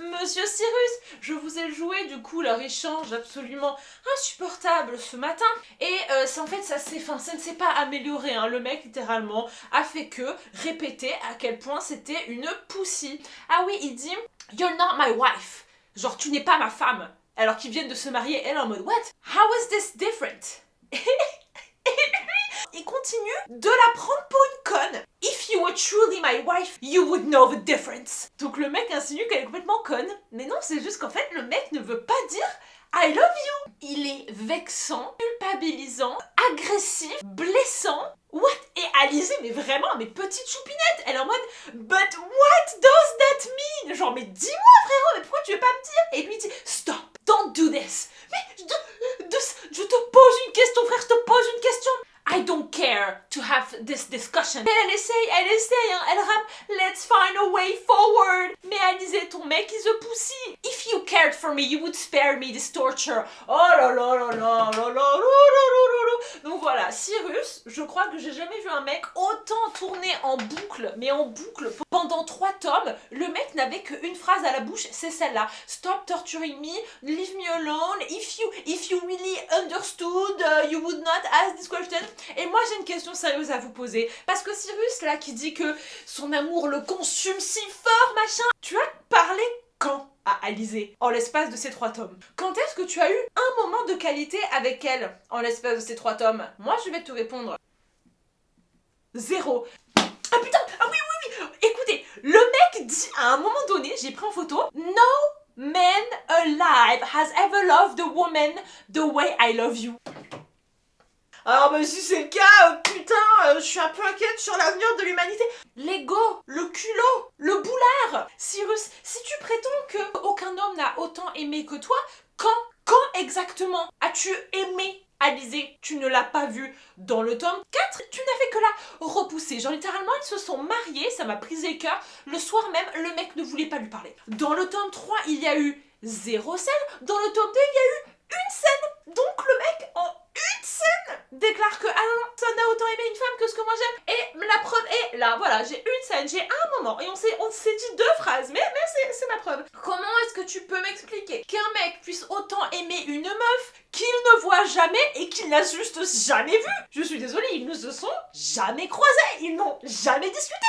Monsieur Cyrus, je vous ai joué du coup leur échange absolument insupportable ce matin et en fait ça ne s'est pas amélioré, hein. Le mec littéralement a fait que répéter à quel point c'était une poussie. Ah oui, il dit « You're not my wife », genre tu n'es pas ma femme, alors qu'ils viennent de se marier, elle en mode « What? How is this different ?» Et lui, il continue de la prendre pour une conne. If you were truly my wife, you would know the difference. Donc le mec insinue qu'elle est complètement conne. Mais non, c'est juste qu'en fait, le mec ne veut pas dire I love you. Il est vexant, culpabilisant, agressif, blessant. What? Et Alizé, mais vraiment, mes petites choupinettes, elle est en mode But what does that mean? Genre, mais dis-moi frérot, mais pourquoi tu veux pas me dire? Et lui dit Stop, don't do this. Mais je te pose une question, frère, je te pose une question. I don't care to have this discussion. Elle essaye, hein, elle rappe Let's find a way forward. Mais Alizé, ton mec, il se poussit. If you cared for me, you would spare me this torture. Oh là là là là là là là. Donc voilà, Cyrus, je crois que j'ai jamais vu un mec autant tourner en boucle, mais en boucle, pendant 3 tomes. Le mec n'avait qu'une phrase à la bouche, c'est celle-là. Stop torturing me, leave me alone. If you really understood, you would not ask this question. Et moi j'ai une question sérieuse à vous poser, parce que Cyrus là qui dit que son amour le consume si fort machin, tu as parlé quand à Alizé en l'espace de ces 3 tomes? Quand est-ce que tu as eu un moment de qualité avec elle en l'espace de ces 3 tomes? Moi je vais te répondre 0. Ah putain, ah oui, écoutez, le mec dit à un moment donné, j'ai pris en photo, No man alive has ever loved a woman the way I love you. Alors bah si c'est le cas, putain, je suis un peu inquiète sur l'avenir de l'humanité. L'ego, le culot, le boulard. Cyrus, si tu prétends que aucun homme n'a autant aimé que toi, quand exactement as-tu aimé Alizé? Tu ne l'as pas vu dans le tome 4, tu n'as fait que la repousser. Genre littéralement, ils se sont mariés, ça m'a brisé le cœur. Le soir même, le mec ne voulait pas lui parler. Dans le tome 3, il y a eu 0 scène. Dans le tome 2, il y a eu 1 scène. Donc le mec, en 1 scène, déclare que ah non, ça n'a autant aimé une femme que ce que moi j'aime. Et la preuve est là, voilà, j'ai 1 scène, j'ai un moment. Et on s'est dit 2 phrases, mais c'est ma preuve. Comment est-ce que tu peux m'expliquer qu'un mec puisse autant aimer une meuf qu'il ne voit jamais et qu'il n'a juste jamais vu? Je suis désolée, ils ne se sont jamais croisés, ils n'ont jamais discuté.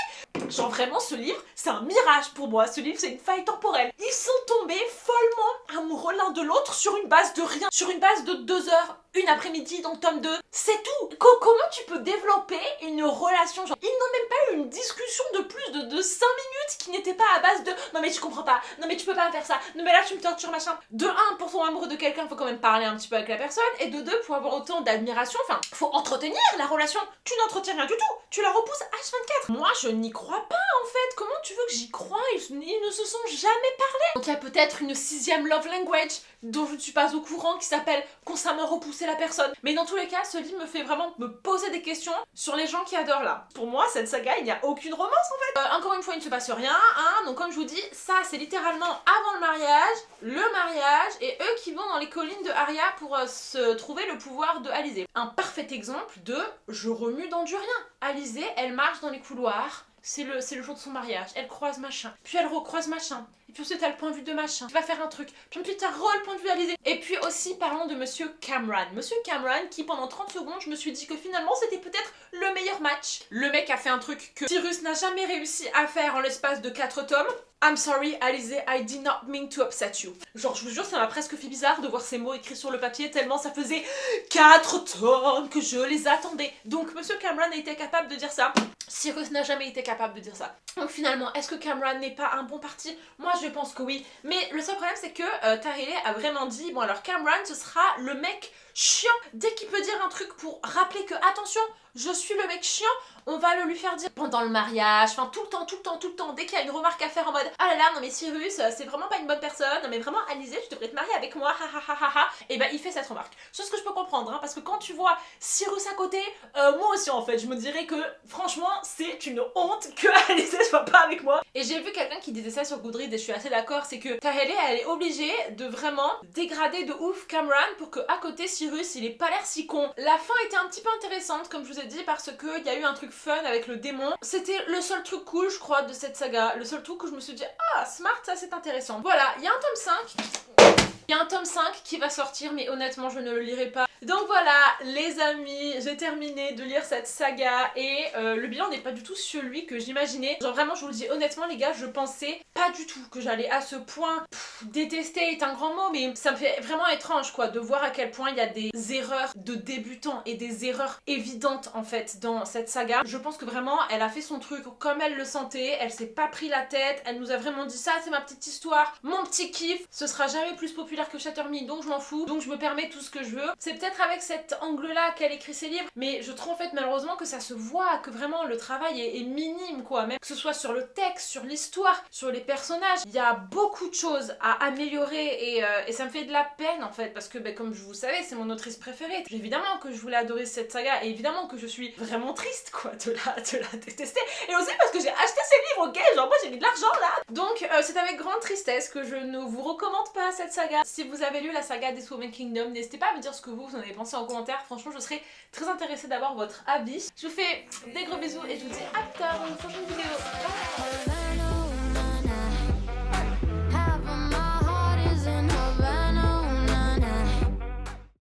Genre vraiment, ce livre, c'est un mirage pour moi. Ce livre, c'est une faille temporelle. Ils sont tombés follement amoureux l'un de l'autre sur une base de rien, sur une base de 2 heures, une après-midi dans le tome 2. C'est tout. Comment tu peux développer une relation? Genre, ils n'ont même pas eu une discussion de plus de 5 minutes qui n'était pas à base de non mais tu comprends pas, non mais tu peux pas faire ça, non mais là tu me tortures machin. De 1, pour tomber amoureux de quelqu'un, faut quand même parler un petit peu avec la personne, et de 2, pour avoir autant d'admiration, enfin, faut entretenir la relation. Tu n'entretiens rien du tout, tu la repousses H24. Moi, je n'y crois pas en fait. Comment tu veux que j'y croie? Ils ne se sont jamais parlé. Donc il y a peut-être une 6e love language dont je ne suis pas au courant qui s'appelle constamment repousser la personne. Mais dans tous les cas, ce livre me fait vraiment me poser des questions sur les gens qui adorent là. Pour moi, cette saga, il n'y a aucune romance en fait. Encore une fois, il ne se passe rien, hein. Donc comme je vous dis, ça c'est littéralement avant le mariage, et eux qui vont dans les collines de Aria pour se trouver le pouvoir de Alizé. Un parfait exemple de je remue dans du rien. Alizé, elle marche dans les couloirs. C'est le jour de son mariage, elle croise machin, puis elle recroise machin, et puis ensuite t'as le point de vue de machin, qui va faire un truc, puis ensuite t'as le point de vue d'Alizé. Et puis aussi parlons de Monsieur Cameron. Monsieur Cameron qui pendant 30 secondes je me suis dit que finalement c'était peut-être le meilleur match. Le mec a fait un truc que Cyrus n'a jamais réussi à faire en l'espace de 4 tomes. I'm sorry, Alizé, I did not mean to upset you. Genre, je vous jure, ça m'a presque fait bizarre de voir ces mots écrits sur le papier, tellement ça faisait 4 tomes que je les attendais. Donc, Monsieur Cameron a été capable de dire ça. Cyrus n'a jamais été capable de dire ça. Donc finalement, est-ce que Cameron n'est pas un bon parti? Moi, je pense que oui. Mais le seul problème, c'est que Tareileh a vraiment dit, bon alors Cameron, ce sera le mec chiant. Dès qu'il peut dire un truc pour rappeler que, attention, je suis le mec chiant, on va le lui faire dire pendant le mariage, enfin tout le temps, dès qu'il y a une remarque à faire en mode ah là là, non mais Cyrus, c'est vraiment pas une bonne personne, non mais vraiment Alizé, tu devrais te marier avec moi, ha ha ha ha ha, et bah il fait cette remarque. Chose que je peux comprendre, hein, parce que quand tu vois Cyrus à côté, moi aussi en fait, je me dirais que franchement, c'est une honte que Alizé soit pas avec moi. Et j'ai vu quelqu'un qui disait ça sur Goodreads et je suis assez d'accord, c'est que Tareileh, elle est obligée de vraiment dégrader de ouf Cameron pour que à côté Cyrus, il ait pas l'air si con. La fin était un petit peu intéressante, comme je vous ai dit, parce que il y a eu un truc fun avec le démon. C'était le seul truc cool, je crois, de cette saga. Le seul truc où je me suis dit, ah, smart, ça c'est intéressant. Voilà, il y a un tome 5. Il y a un tome 5 qui va sortir, mais honnêtement, je ne le lirai pas. Donc voilà, les amis, j'ai terminé de lire cette saga et le bilan n'est pas du tout celui que j'imaginais. Genre vraiment, je vous le dis honnêtement, les gars, je pensais pas du tout que j'allais à ce point. Détester est un grand mot, mais ça me fait vraiment étrange, quoi, de voir à quel point il y a des erreurs de débutants et des erreurs évidentes, en fait, dans cette saga. Je pense que vraiment, elle a fait son truc comme elle le sentait, elle s'est pas pris la tête, elle nous a vraiment dit ça, c'est ma petite histoire, mon petit kiff, ce sera jamais plus populaire que Shatter Me, donc je m'en fous, donc je me permets tout ce que je veux. C'est peut-être avec cet angle-là qu'elle écrit ses livres, mais je trouve en fait malheureusement que ça se voit, que vraiment le travail est minime, quoi, même que ce soit sur le texte, sur l'histoire, sur les personnages, il y a beaucoup de choses à améliorer et ça me fait de la peine en fait, parce que comme vous savez, c'est mon autrice préférée. Évidemment que je voulais adorer cette saga, et évidemment que je suis vraiment triste, quoi, de la détester, et aussi parce que j'ai acheté ces livres, ok, genre moi j'ai mis de l'argent là. Donc c'est avec grande tristesse que je ne vous recommande pas cette saga. Si vous avez lu la saga des Women Kingdom, n'hésitez pas à me dire ce que vous en avez pensé en commentaire. Franchement, je serais très intéressée d'avoir votre avis. Je vous fais des gros bisous et je vous dis à plus tard dans une prochaine vidéo. Bye.